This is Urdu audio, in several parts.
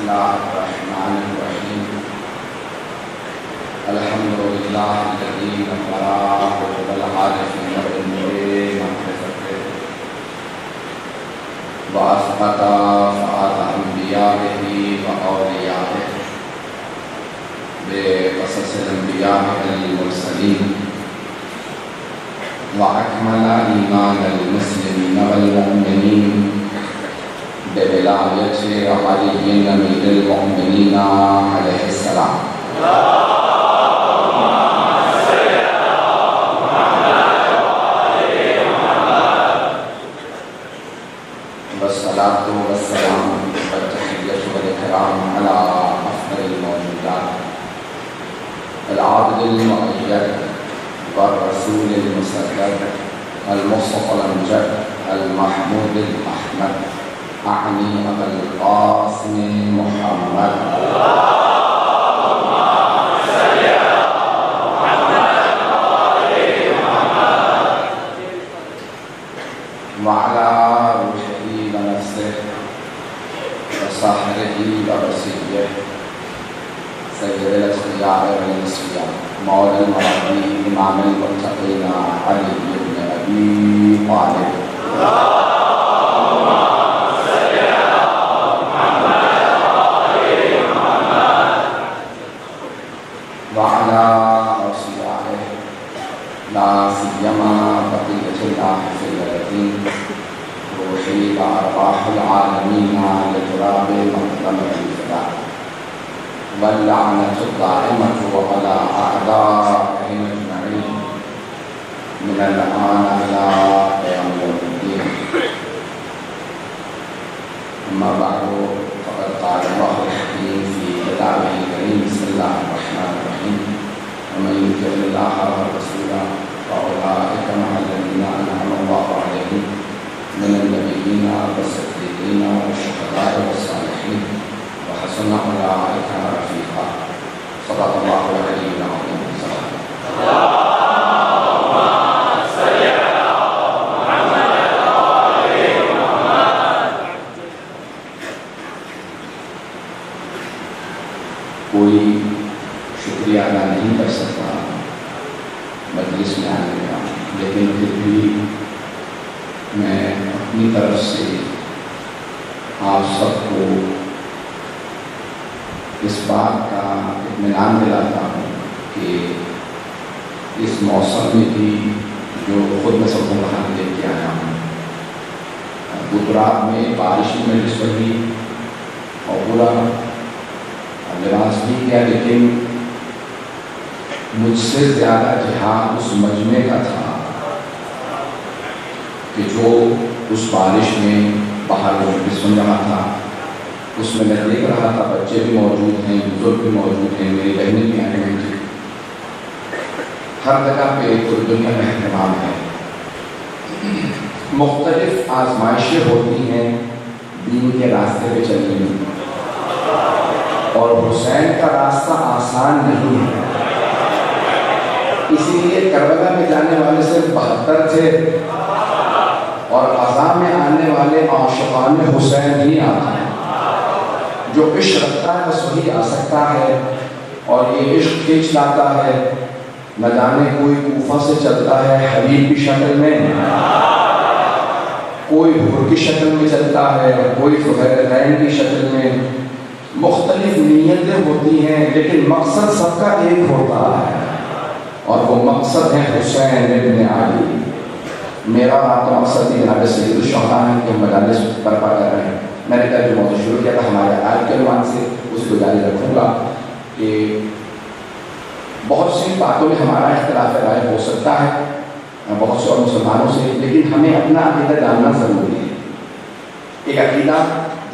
الله الرحمن الرحيم الحمد لله الذي نفر قلوب العارفين بالنور معرفته وأثبت فؤاد أنبيائه وأوليائه بقصص الأنبياء المرسلين وأكمل إيمان المسلمين والمؤمنين بولاية علي أمير المؤمنين عليه السلام. والصلاة والسلام والتحية والإكرام على أفضل الموجودات العابد المؤيد والرسول المسدد المصطفى الأمجد المحمود الأحمد أعني أبا القاسم محمد اللهم صل على محمد وآل محمد وعلى روحه ونفسه وصحبه ورسوله سيد الأخيار والأصفياء مولى المرابي إمام المتقين علي بن أبي طالب وعلى أصحابه لا سيما بقية الله في الذين روحي وأرواح العالمين لتراب مقدمة الفداء واللعنة الدائمة على أعدائهم أجمعين من الآن إلى قيام يوم الدين. أما بعد فقد قال الله الحكيم في كتابه الكريم بسم الله الرحمن الرحيم ومن يطع الله ورسوله فأولئك مع الذين أنعم الله عليهم من النبيين والصديقين والشهداء والصالحين وحسن أولئك رفيقا. صدق الله العلي العظيم. اللهم صل على محمد وآل محمد. کوئی شکریہ ادا نہیں کر سکتا مجلس میں آنے کا، لیکن پھر بھی میں اپنی طرف سے آپ سب کو اس بات کا اطمینان دلاتا ہوں کہ اس موسم میں بھی جو خود میں سب کو باہر لے کے آیا ہوں، گجرات میں بارش میں مجلس پڑھی اور پورا لباس بھی کیا، لیکن مجھ سے زیادہ جہاد اس مجمع کا تھا کہ جو اس بارش میں باہر مجلس سن رہا تھا، اس میں دیکھ رہا تھا بچے بھی موجود ہیں، بزرگ بھی موجود ہیں، میری بہنیں بھی آئی ہوئی تھیں. ہر جگہ پہ پوری دنیا میں اہتمام ہے. مختلف آزمائشیں ہوتی ہیں دین کے راستے پہ چلنے میں، اور حسین کا راستہ آسان نہیں ہے. اسی لیے کربلا میں جانے والے صرف 72 تھے اور غزہ میں آنے والے عاشقان حسین ہی آتے ہیں. جو عشق رکھتا ہے بس وہی آ سکتا ہے، اور یہ عشق کھینچ لاتا ہے. نہ جانے کوئی کوفہ سے چلتا ہے حبیب کی شکل میں، کوئی حور کی شکل میں چلتا ہے، کوئی فخرین کی شکل میں. مختلف نیتیں ہوتی ہیں لیکن مقصد سب کا ایک ہوتا ہے، اور وہ مقصد ہے حسین ابن علی. میرا آپ کا مقصد ہی جناب سید الشہداء ہے کہ ہم مجالس برپا کر رہے ہیں. میں نے کل جو موضوع شروع کیا تھا ہمارے آج کے عنوان سے، اس کو جاری رکھوں گا کہ بہت سی باتوں میں ہمارا اختلاف رائے ہو سکتا ہے بہت سے اور مسلمانوں سے، لیکن ہمیں اپنا عقیدہ جاننا ضروری ہے. ایک عقیدہ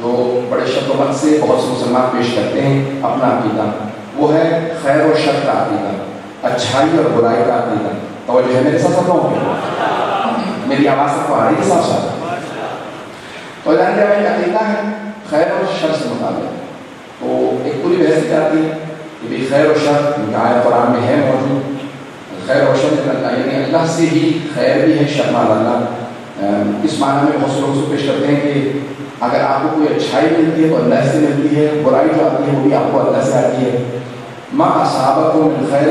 جو بڑے شد و مت سے بہت سے مسلمان پیش کرتے ہیں اپنا عقیدہ، وہ ہے خیر و شر کا عقیدہ، اچھائی اور برائی کا عقیدہ. توجہ ہے میرے ساتھ سب لوگوں کو؟ میری آواز تک آ رہی ہے صاحب صاحب؟ تو جان کیا میری عقیدہ ہے خیر اور شر سے مطابق. تو ایک پوری بحث کی جاتی ہے کہ بھی خیر و شر آیت قرآن میں ہے موجود. خیر و شر اللہ یعنی اللہ سے ہی خیر بھی ہے، شر مال اللہ. اس معنی میں بہت سے لوگ پیش کرتے ہیں کہ اگر آپ کو کوئی اچھائی ملتی ہے تو اللہ سے ملتی ہے، برائی جو آتی ہے وہ بھی آپ کو اللہ سے آتی ہے۔ ما اصابکم من خیر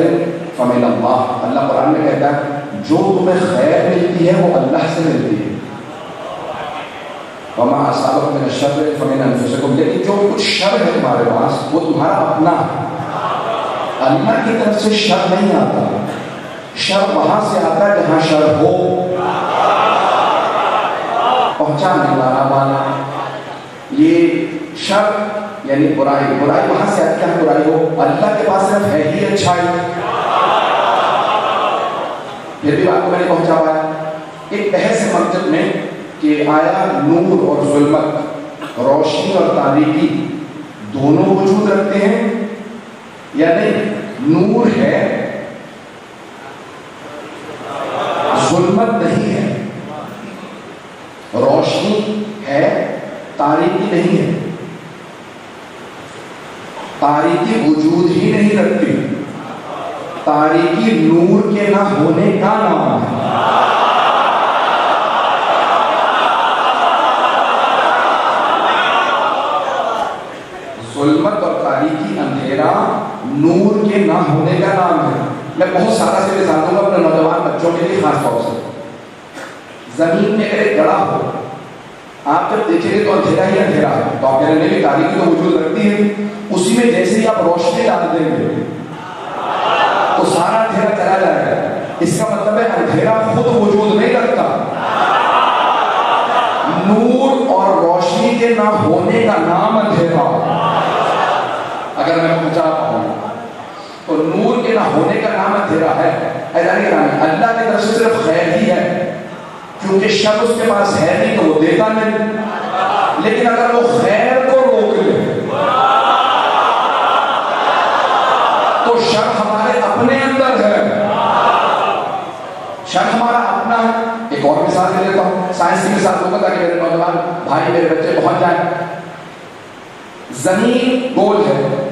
فمن اللہ، اللہ قرآن میں کہتا ہے جو تمہیں خیر ملتی ہے وہ اللہ سے ملتی ہے۔ وما اصابکم من الشر فمن انفسکم، لیکن جو کچھ شر ہے تمہارے پاس وہ تمہارا اپنا ہے، اللہ کی طرف سے شر نہیں آتا۔ شر وہاں سے آتا ہے جہاں شر ہو، پہنچانے والا یہ شر یعنی برائی وہاں سے آتی ہے برائی ہو، اللہ کے پاس صرف ہے ہی اچھائی، پھر بھی بات کو میں نے پہنچا پایا۔ ایک بحث منطق میں کہ آیا نور اور ظلمت، روشنی اور تاریکی دونوں وجود رکھتے ہیں یا نہیں؟ نور ہے، ظلمت نہیں ہے، روشنی ہے، تاریکی نہیں ہے۔ تاریکی وجود ہی نہیں رکھتی، تاریکی نور کے نہ ہونے کا نام ہے۔ ظلمت اور تاریکی، اندھیرا نور کے نہ ہونے کا نام ہے۔ میں بہت سارا سے مثال دوں گا اپنے نوجوان بچوں کے لیے خاص طور سے۔ زمین میں اگر ایک گڑھا ہو، آپ جب دیکھیں گے تو اندھیرا ہی اندھیرا ہے، تو آپ کہنے لگے تاریکی تو وجود رکھتی ہے، اسی میں جیسے ہی آپ روشنی ڈال دیں گے تو سارا اندھیرا چلا جائے گا۔ اس کا مطلب ہے اندھیرا خود وجود نہیں رکھتا، نور اور روشنی کے نہ ہونے کا نام اندھیرا۔ اگر میں پہنچا پاؤں تو نور کے نہ ہونے کا نام اندھیرا ہے۔ اللہ کی طرف سے صرف خیر ہی ہے، کیونکہ شر اس کے پاس ہے نہیں تو وہ دیتا نہیں، لیکن اگر وہ خیر کو روک لے تو شر ہمارے اپنے اندر ہے، شر ہمارا اپنا ہے۔ ایک اور مثال دے دیتا ہوں، سائنس کی مثال دوں گا تاکہ میرے نوجوان بھائی میرے بچے پہنچ جائیں۔ زمین گول ہے،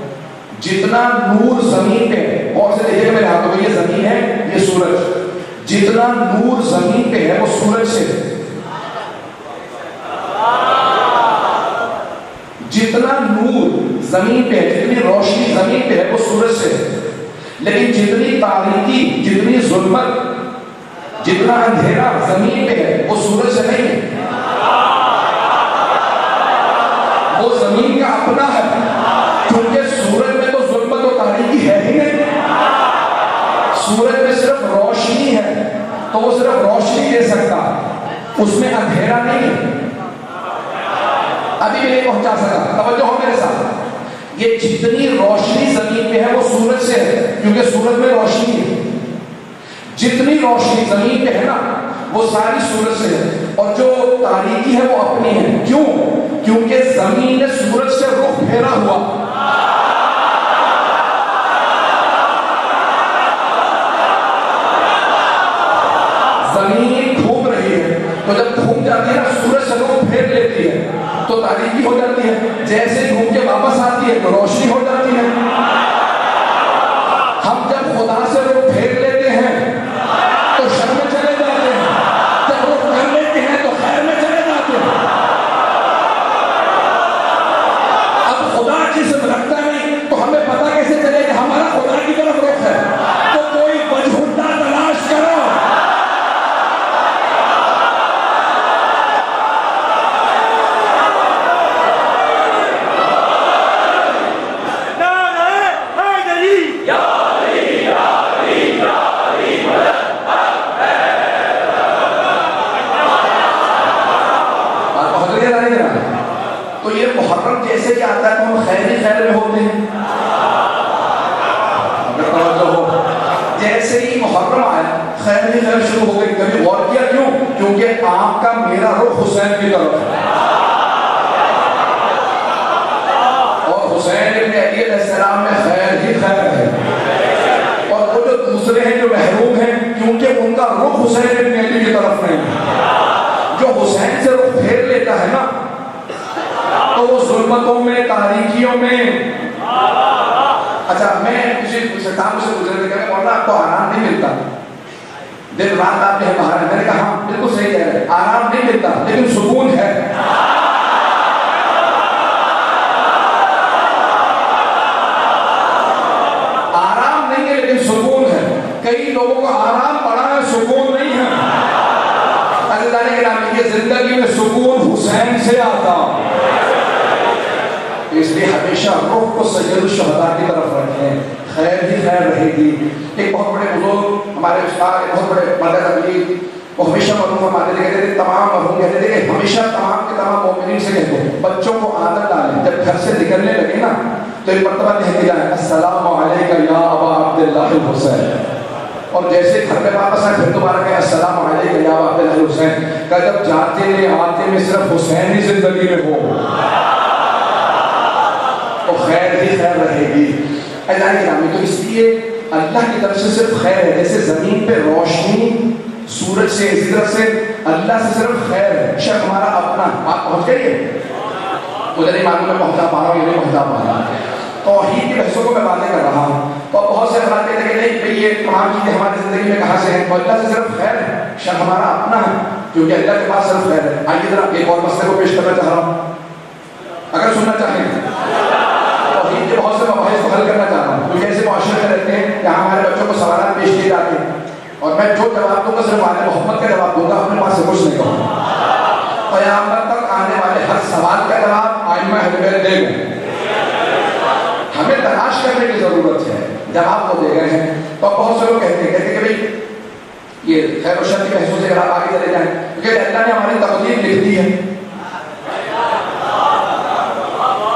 جتنا نور زمین پہ ہے، اور سے دیکھیے میرے ہاتھوں میں یہ زمین ہے، یہ سورج، جتنا نور زمین پہ ہے وہ سورج سے، جتنا نور زمین پہ ہے، جتنی روشنی زمین پہ ہے وہ سورج سے، لیکن جتنی تاریکی، جتنی ظلمت، جتنا اندھیرا زمین پہ ہے وہ سورج سے نہیں ہے، وہ زمین کا اپنا ہے، کیونکہ سورج میں تو ظلمت و تاریکی ہے ہی نہیں، سورج میں صرف روشنی ہے تو وہ صرف روشنی دے سکتا، اس میں اندھیرا نہیں ہے۔ ابھی بھی نہیں پہنچا سکا، توجہ ہو میرے ساتھ۔ یہ جتنی روشنی زمین پہ ہے وہ سورج سے ہے، کیونکہ سورج میں روشنی ہے، جتنی روشنی زمین پہ ہے نا وہ ساری سورج سے ہے، اور جو تاریکی ہے وہ اپنی ہے۔ کیوں؟ کیونکہ زمین نے سورج سے رخ پھیرا ہوا، زمین گھوم رہی ہے، تو جب گھوم جاتی ہے نا سورج سے رخ پھیر لیتی ہے تو تاریکی ہو جاتی ہے، جیسے گھوم کے واپس آتی ہے تو روشنی ہو جاتی ہے۔ ہم جب خدا سے رخ پھیر لیتے ہیں تو شر میں چلے جاتے ہیں، جب رخ کر لیتے ہیں تو خیر میں چلے جاتے ہیں۔ اب خدا جسم رکھتا نہیں تو ہمیں پتہ کیسے چلے کہ ہمارا خدا کی طرف رخ ہے؟ تو کوئی وجہ تلاش کرو۔ تو یہ محرم جیسے کہ آتا ہے تو ہم خیر ہی خیر میں ہوتے ہیں، اگر توجہ ہو، جیسے ہی محرم آیا خیر ہی خیر شروع ہو گئی۔ کبھی غور کیا کیوں؟ کیونکہ آپ کا میرا رخ حسین کی طرف ہے، اور حسین ابن علی علیہ السلام میں خیر ہی خیر ہے، اور وہ جو دوسرے ہیں جو محروم ہیں کیونکہ ان کا رخ حسین ابن علی کی طرف نہیں ہے۔ جو حسین سے رخ پھیر لیتا ہے نا تو وہ ظلمتوں میں، تاریکیوں میں، اچھا میں کسی شیطان سے گزرے تھے، اور آپ کو آرام نہیں ملتا، دن رات آپ کے باہر ہے، میں نے کہا ہاں بالکل صحیح کہہ رہے ہیں، آرام نہیں ملتا لیکن سکون ہے۔ سے آتا ہوں. اس لیے ہمیشہ رخ کو سید الشہداء کی طرف رکھیں، خیر ہی خیر رہے گی. ایک بہت بڑے بزرگ ہمارے استاد، ایک بہت بڑے مرد تبلیغ، وہ ہمیشہ مرحوم فرماتے تھے، کہتے تھے تمام مرحوم کہتے تھے کہ ہمیشہ تمام کے تمام مومنین سے کہتے ہیں بچوں کو عادت ڈالیں، جب گھر سے نکلنے لگے نا تو ایک مرتبہ کہہ کے جائیں السلام علیکم یا ابا عبداللہ الحسین، اور جیسے گھر میں واپس آئے پھر دوبارہ کہیں السلام علیکم یا ابا عبداللہ الحسین. کہ جب جاتے میں آتے میں صرف حسین ہی زندگی میں ہو تو خیر ہی خیر رہے گی. اعزائے گرامی، تو اس لیے اللہ کی طرف سے صرف خیر ہے. جیسے زمین پہ روشنی سورج سے، اسی طرف سے اللہ سے صرف خیر ہے. شک ہمارا اپنا، آپ پہنچ گئی ہے مجھے نہیں معلوم، میں پہنچا پا رہا ہوں یا نہیں پہنچا پا رہا. توحید کی بحثوں کو میں باتیں کر رہا ہوں تو بہت سے افراد کہتے ہیں کہ نہیں بھائی یہ تمام چیزیں ہماری زندگی میں کہاں سے ہیں، تو اللہ سے صرف خیر ہے. شک ہمارا اپنا ہے کیونکہ اللہ کے پاس صرف خیر ہے. آئیے ذرا ایک اور مسئلے کو پیش کرنا چاہ رہا ہوں، اگر سننا چاہیں توحید کے بہت سے مباحث کو حل کرنا چاہ رہا ہوں. کیونکہ ایسے معاشرے میں رہتے ہیں کہ ہمارے بچوں کو سوالات پیش کیے جاتے ہیں اور میں جو جواب دوں گا صرف آل محمد کا جواب دوں گا، اپنے پاس سے کچھ نہیں کہوں گا. قیامت تک آنے والے ہر سوال کا جواب ائمہ اہل بیت دے گئے. ہمیں تلاش کرنے کی ضرورت ہے، جواب وہ دے گئے ہیں. تو بہت سے لوگ کہتے ہیں کہ بھائی یہ خیر و شر کی بحثوں سے اگر آپ آگے چلے جائیں کیونکہ اللہ نے ہماری تقدیر لکھ دی ہے.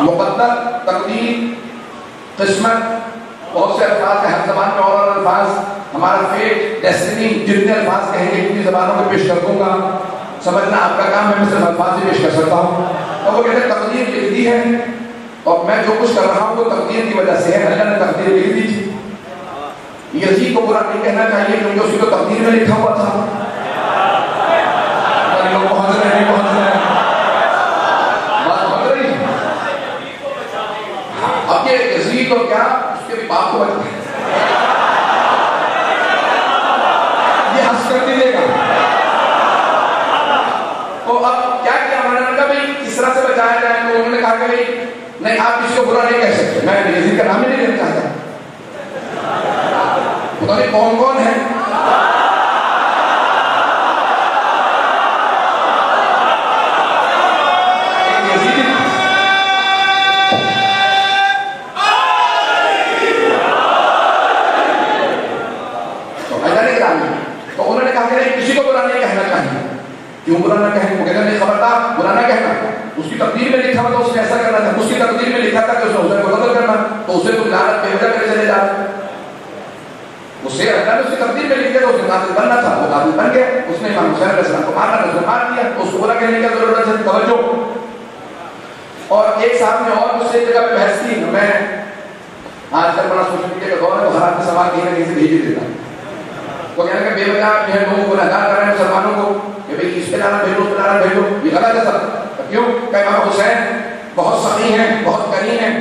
مقدر، تقدیر، قسمت، بہت سے الفاظ ہیں ہر زبان میں اور الفاظ، ہمارا فیٹ، ڈیسٹنی، جتنے الفاظ کہیں گے اتنی زبانوں میں پیش کر دوں گا. سمجھنا آپ کا کام ہے، میں صرف الفاظ ہی پیش کر سکتا ہوں. تو وہ کہتے ہیں تقدیر لکھ دی ہے اور میں جو کچھ کر رہا ہوں وہ تقدیر کی وجہ سے ہے. اللہ نے تقدیر لکھ دی تھی. یزید کو برا نہیں کہنا چاہیے کیونکہ اس کی تو تقدیر میں لکھا ہوا تھا. لوگ پہنچ رہے نہیں پہنچ رہے ہیں، بات پہنچ رہی ہے. اب یہ یزید اور کیا اس کے بھی باپ کو بچ گئے، یہ ہنس کر دیجیے گا. تو اب کیا کیا انہوں نے کہا بھائی کس طرح سے بچایا جائے. تو انہوں نے کہا کہ بھائی نہیں آپ کسی کو برا نہیں کہہ سکتے. میں یزید کا نام ہی نہیں لینا چاہتا. پتہ نہیں کون کون ہے تو انہوں نے کہا کہ نہیں کسی کو برا نہیں کہنا چاہیے. کیوں برا نہ کہیں؟ وہ کہتے ہیں نہیں خبردار برا نہ کہنا. اس کی تقدیر میں لکھا تھا اس نے ایسا کرنا تھا، اس کی تقدیر میں لکھا تھا کہ اس نے حسین کو قتل کرنا، تو اسے تو لعنت بے وجہ کرے چلے جا رہے. اسے اللہ نے اس کی تقدیر میں لکھ دیا تو اسے قاتل بننا تھا، وہ قاتل بن گیا. اس نے امام حسین علیہ السلام کو مارنا تھا، اس نے مار دیا. تو اس کو برا کہنے کی ضرورت ہے؟ توجہ. اور ایک صاحب نے اور مجھ سے ایک جگہ پہ بحث کی. میں آج کل بڑا سوشل میڈیا کا دور ہے تو ہر آدمی سوال کہیں نہ کہیں سے بھیج ہی دیتا. وہ کہنے کہ بے وجہ جو ہے لوگوں کو گناہگار کر رہے ہیں مسلمانوں کو کہ بھئی اس پہ لانا بھیجو، اس پہ لانا بھیجو. یہ غلط ہے سب. کیوں کہ امام حسین بہت سخی ہیں، بہت کریم ہیں،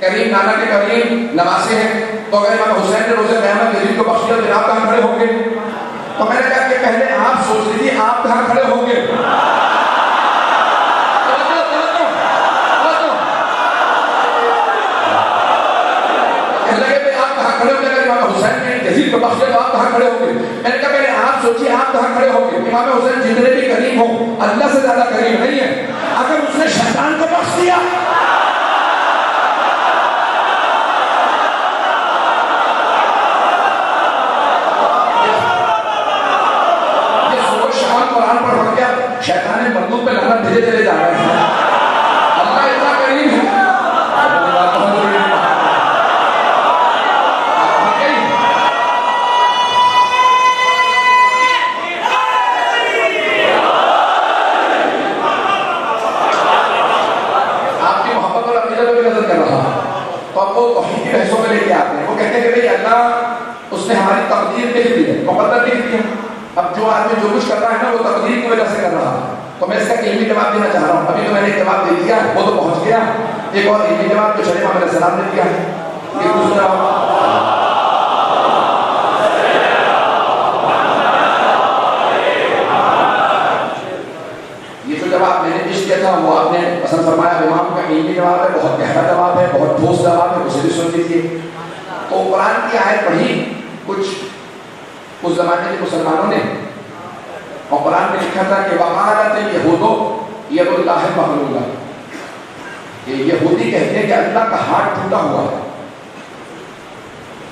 کریم نانا کے کریم نواسے ہیں. تو اگر امام حسین نے روزے قیامت یزید کو بخش دیا تو آپ کہاں کھڑے ہوں گے؟ تو میں نے کہا کہ پہلے آپ سوچ لیجیے آپ کہاں کھڑے ہوں گے. کھڑے ہو جائے امام حسین نے یزید کو بخش دیا تو آپ کہاں کھڑے ہوں گے؟ میں نے کہا پہلے آپ سوچیے آپ کہاں کھڑے ہوں گے. امام حسین جتنے بھی کریم ہوں اللہ سے زیادہ کریم نہیں ہے. اگر اس نے شیطان کو بخش دیا یہ سورج شام قرآن پڑھ گیا شیطان مردود پہ لعنت بھیجے چلے جا رہے ہیں. اللہ اتنا کریم ہے. اس نے ہماری تقدیر لکھ دی ہے، مقدر لکھ دی ہے. اب جو آدمی جو کچھ کر رہا ہے نا وہ تقدیر کی وجہ سے کر رہا ہے. تو میں اس کا علمی جواب دینا چاہ رہا ہوں. ابھی تو میں نے ایک جواب دے دیا وہ تو پہنچ گیا. ایک اور علمی جواب جو شریف علیہ السلام نے دیا ہے یہ دوسرا یہ جو جواب میں نے پیش کیا تھا وہ آپ نے پسند فرمایا. امام کا علمی جواب ہے، بہت گہرا جواب ہے، بہت ٹھوس جواب ہے، اسے بھی سن لیجیے. تو قرآن کی آیت پڑھی کچھ اس زمانے کے مسلمانوں نے اور قرآن میں لکھا تھا کہ وقالت الیہود ید اللہ مغلولہ، کہ یہودی کہتے ہیں کہ اللہ کا ہاتھ ٹوٹا ہوا ہے.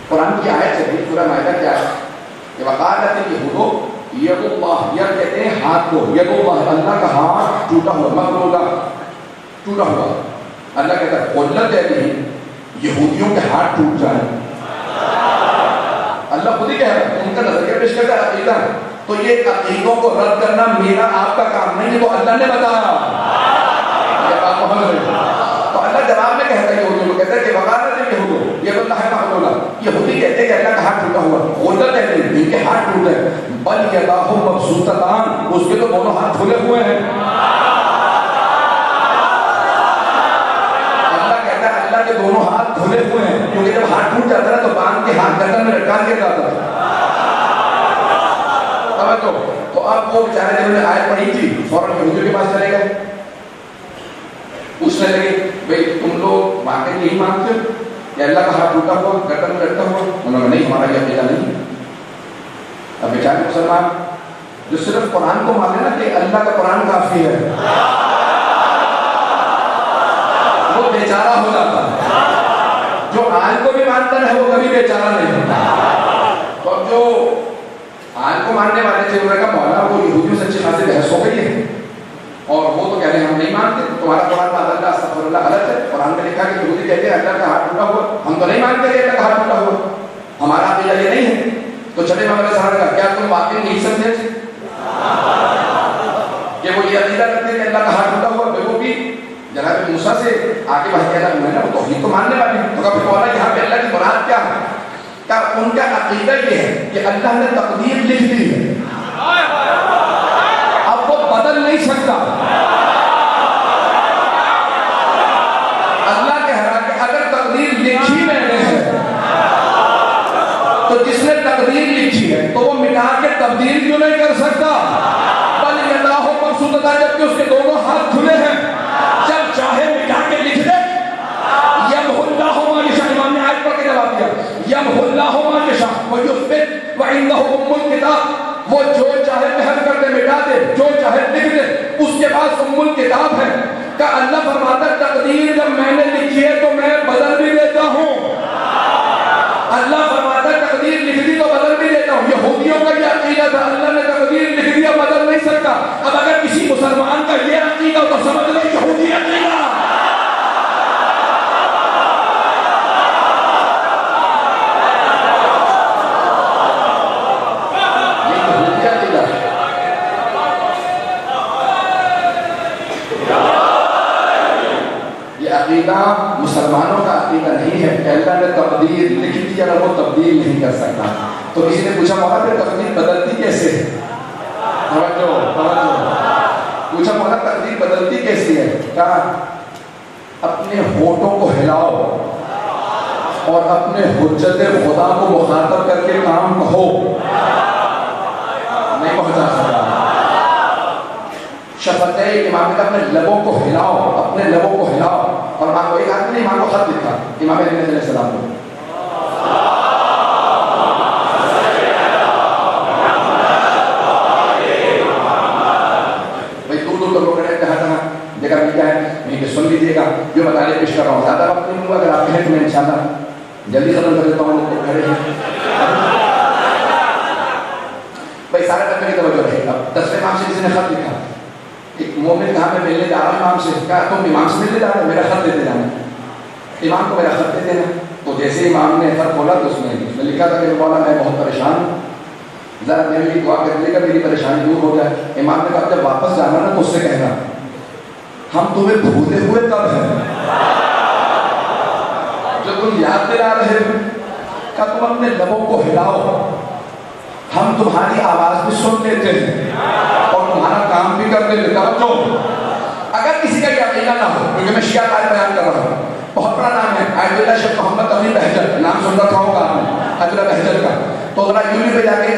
قرآن کی آیت ہے، سورہ مائدہ کی آیت کہ وقالت الیہود ید اللہ، ید کہتے ہیں ہاتھ کو، ید اللہ اللہ کا ہاتھ ٹوٹا ہوا، مغلولہ ٹوٹا ہوا. اللہ کہتا ہے قلت ایدیہم، یہودیوں کے ہاتھ ٹوٹ جائیں. اللہ خود ہی کہہ رہا ہے، ان کا نظریہ پیش کرتا ہے عقیدہ. تو یہ عقیدوں کو رد کرنا میرا آپ کا کام نہیں ہے، تو اللہ نے بتایا. یہ بات سمجھ رہے ہیں؟ تو اللہ جواب میں کہتا ہے یہودیوں کو، کہتا ہے کہ وقالت الیہود ید اللہ مغلولہ، یہودی کہتے ہیں کہ اللہ کا ہاتھ ٹوٹا ہوا. قلت ایدیہم، ان کے ہاتھ ٹوٹے، بل یداہ مبسوطتان، اس کے تو دونوں ہاتھ کھلے ہوئے ہیں. اللہ کے دونوں ہاتھ کھلے ہوئے ہیں، کیونکہ جب ہاتھ ٹوٹ جاتا ہے تو باندھ کے ہاتھ گردن میں لٹکا دیا جاتا تھا. تو اب وہ بیچارے جب نے آیت پڑھی تھی فوراً یہودیوں کے پاس چلے گئے، پوچھنے لگے بھئی تم لوگ واقعی نہیں مانتے ہو کہ اللہ کا ہاتھ ٹوٹا ہوا گردن میں لٹکا ہوا؟ انہوں نے نہیں، ہمارا یہ عقیدہ نہیں. اب بیچارے مسلمان جو صرف قرآن کو مانے نا کہ اللہ کا قرآن کافی ہے، وہ بیچارہ ہو جاتا ہے. جو آیت کو بھی مانتا ہے وہ کبھی بیچارہ نہیں ہوتا. اور جو آیت کو ماننے والے تھے انہوں نے کہا مولا وہ یہودیوں سے اچھی خاصی بحث ہو گئی ہے، اور وہ تو کہہ رہے ہیں ہم نہیں مانتے، تمہارا قرآن میں اللہ استغفر اللہ غلط ہے. قرآن میں لکھا کہ یہودی کہتے ہیں اللہ کا ہاتھ ٹوٹا ہوا، ہم تو نہیں مانتے کہ اللہ کا ہاتھ ٹوٹا ہوا، ہمارا عقیدہ یہ نہیں ہے. تو چھٹے محمد صاحب نے کہا کیا تم واقعی نہیں سمجھے تھے کہ وہ یہ عقیدہ رکھتے ہیں کہ اللہ کا ہاتھ ٹوٹا ہوا؟ وہ بھی جناب موسیٰ سے آگے بڑھ کے اللہ نے وہ توحید تو ماننے والے ہیں. تو کہا مولا یہاں پہ اللہ کی مراد کیا ہے؟ کہ ان کا عقیدہ یہ ہے کہ اللہ نے تقدیر لکھ دی ہے، اب وہ بدل نہیں سکتا. اللہ کہہ رہا کہ اگر تقدیر لکھی میں نے ہے تو جس نے تقدیر لکھی ہے تو وہ مٹا کے تبدیل کیوں نہیں کر سکتا؟ بل یداہ مبسوطتان، جبکہ اس کے دونوں ہاتھ کھلے ہیں، جب چاہے مٹا کے لکھ دے. یمحو اللہ ما یشاء، امام نے آیت پڑھ کے جواب دیا، یمحو اللہ ما یشاء ویثبت وعندہ ام الکتاب، وہ جو چاہے محو کر دے مٹا دے، جو چاہے لکھ دے، اس کے پاس ام الکتاب ہے. کہ اللہ فرماتا ہے تقدیر جب میں نے لکھی ہے تو میں بدل بھی دیتا ہوں. اللہ فرماتا ہے تقدیر لکھ دی تو بدل بھی دیتا ہوں. یہودیوں کا یہ عقیدہ تھا اللہ نے تقدیر لکھ دیا بدل نہیں سکتا. اب اگر کسی مسلمان کا یہ عقیدہ تو سمجھ لو یہودی عقیدہ. مسلمانوں کا عقیدہ نہیں ہے کہ اللہ نے تقدیر لکھ دی اور وہ تبدیل نہیں کر سکتا. تو کسی نے پوچھا مولا پھر تقدیر بدلتی کیسے ہے؟ پوچھا مولا تقدیر بدلتی کیسی ہے؟ کہا اپنے ہونٹوں کو ہلاؤ اور اپنے حجت خدا کو مخاطب کر کے کام کہو. نہیں پہنچا سکتا. شفت ہے امام نے اپنے لبوں کو ہلاؤ، اپنے لبوں کو ہلاؤ. اور ماں کو ایک آدمی نے امام کو خط لکھا، امام علیہ السلام کو، بھائی دور دور لوگوں نے کہا تھا جگہ بھی کیا ہے نہیں کہ سن لیجیے گا جو مطالعے پیش کر رہا ہوں. زیادہ وقت نہیں ہوا، اگر آپ کہیں تو میں انشاءاللہ جلدی ختم کر دیتا ہوں. لوگ کھڑے ہیں بھائی سارے طبقے کی توجہ رہے. اب 10ویں امام سے کسی نے خط لکھا، ایک مومن کہا میں ملنے جا رہا ہوں امام سے. کہا تم امام سے ملنے جا رہے ہو، میرا خط دیتے جانا، امام کو میرا خط دے دینا. تو جیسے امام نے خط کھولا تو اس میں لکھا تھا کہ مولا میں بہت پریشان ہوں، ذرا میرے لیے دعا کر دیجیے گا میری پریشانی دور ہو جائے. امام نے کہا جب واپس جانا نا تو اس سے کہنا ہم تمہیں بھولے ہوئے کب ہیں جو تم یاد دلا رہے ہو. کہ تم اپنے لبوں کو ہلاؤ، ہم تمہاری آواز بھی سن لیتے ہیں اور تمہارا کام بھی کر لیتے. اگر کسی کا یہ عقیدہ نہ ہو، کیونکہ میں شیعہ کا بیان کر رہا ہوں، بہت بڑا نام ہے آیت اللہ شیخ محمد امین بہجت، نام سن رکھا ہوگا آپ نے آیت اللہ بہجت کا. تو ذرا یوٹیوب پہ جا کے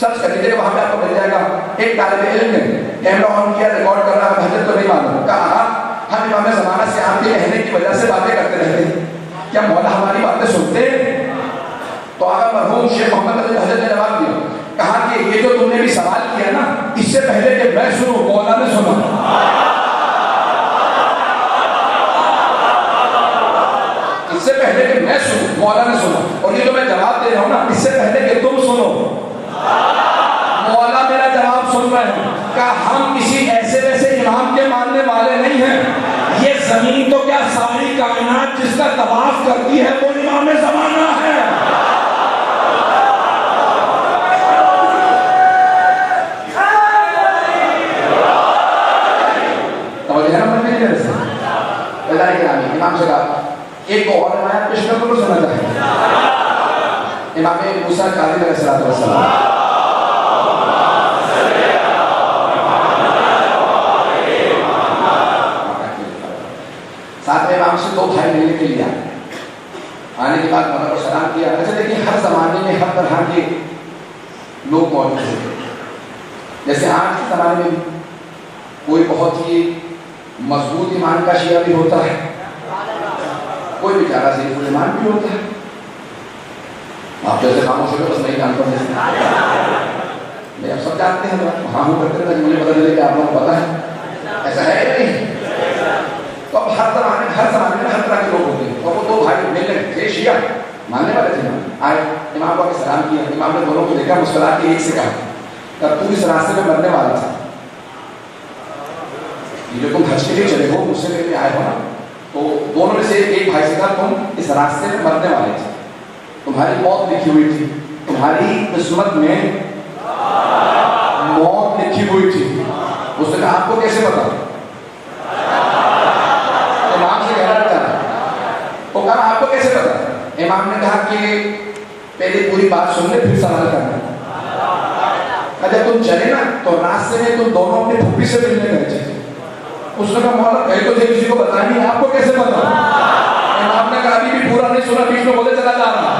سرچ کر لیجیے، وہاں پہ آپ کو مل جائے گا. ایک طالب علم نے کیمرہ آن کیا، ریکارڈ کر رہا ہے، بہجت تو نہیں معلوم. کہا ہم امام زمانہ سے آپ کے کہنے کی وجہ سے باتیں کرتے رہتے ہیں، کیا مولا ہماری باتیں سنتے؟ تو آقا مرحوم شیخ محمد امین بہجت نے جواب دیا، کہا کہ یہ جو تم نے بھی سوال کیا نا، اس سے پہلے کہ میں سنوں مولا نے سنا. پہلے کہ میں سنوں مولا نے سنا، اور یہ جو میں جواب دے رہا ہوں نا اس سے پہلے کہ تم سنو مولا میرا جواب سن رہے ہیں. کہ ہم کسی ایسے ویسے امام کے ماننے والے نہیں ہیں. یہ زمین تو کیا ساری کائنات جس کا طواف کرتی ہے وہ امام زمانہ ہے. امام سے کہا ایک اور روایت پیش کر کو سنا چاہیے. امام موسیٰ کاظم علیہ السلام ساتھ میں امام سے 2 بھائی ملنے کے لیے آنے کے بعد مولا کو سلام کیا. اچھا دیکھیے ہر زمانے میں ہر طرح کے لوگ موجود ہیں. جیسے آج کے زمانے میں کوئی بہت ہی مضبوط ایمان کا شیعہ بھی ہوتا ہے، کوئی بیچارہ ضعیف الایمان بھی ہوتا ہے. آپ جیسے خاموش ہو گئے بس نہیں جانتا ہوں، میں اب سب جانتے ہیں. ہاں ہوں کرتے ہیں مجھے پتہ چلے کہ آپ لوگوں کو پتہ ہے ایسا ہے یا نہیں. تو اب ہر زمانے میں ہر طرح کے لوگ ہوتے ہیں. اور وہ 2 بھائی ملنے تھے شیعہ ماننے والے تھے. آئے امام کو سلام کیا. امام نے دونوں کو دیکھا مسکرا کے ایک سے کہا تو اس راستے میں مرنے والا تھا. یہ جو تم حج کے لیے چلے ہو مجھ سے لیے آئے ہو نا، تو دونوں میں سے ایک بھائی سے کہا تم اس راستے میں مرنے والے تھے، تمہاری موت لکھی ہوئی تھی، تمہاری قسمت میں موت لکھی ہوئی تھی. اس نے کہا آپ کو کیسے پتا؟ امام سے کہنا چاہتا وہ کہا آپ کو کیسے پتا؟ امام نے کہا کہ پہلے پوری بات سن لے پھر سوال کرنا. جب تم چلے نا تو راستے میں تم دونوں اپنی پھوپھی سے ملنے گئے تھے. اس نے کہا مولا کہیں تو کسی کو بتا نہیں، آپ کو کیسے پتا؟ امام نے کہا ابھی بھی پورا نہیں سنا، بیچ میں بولے چلا جا رہا.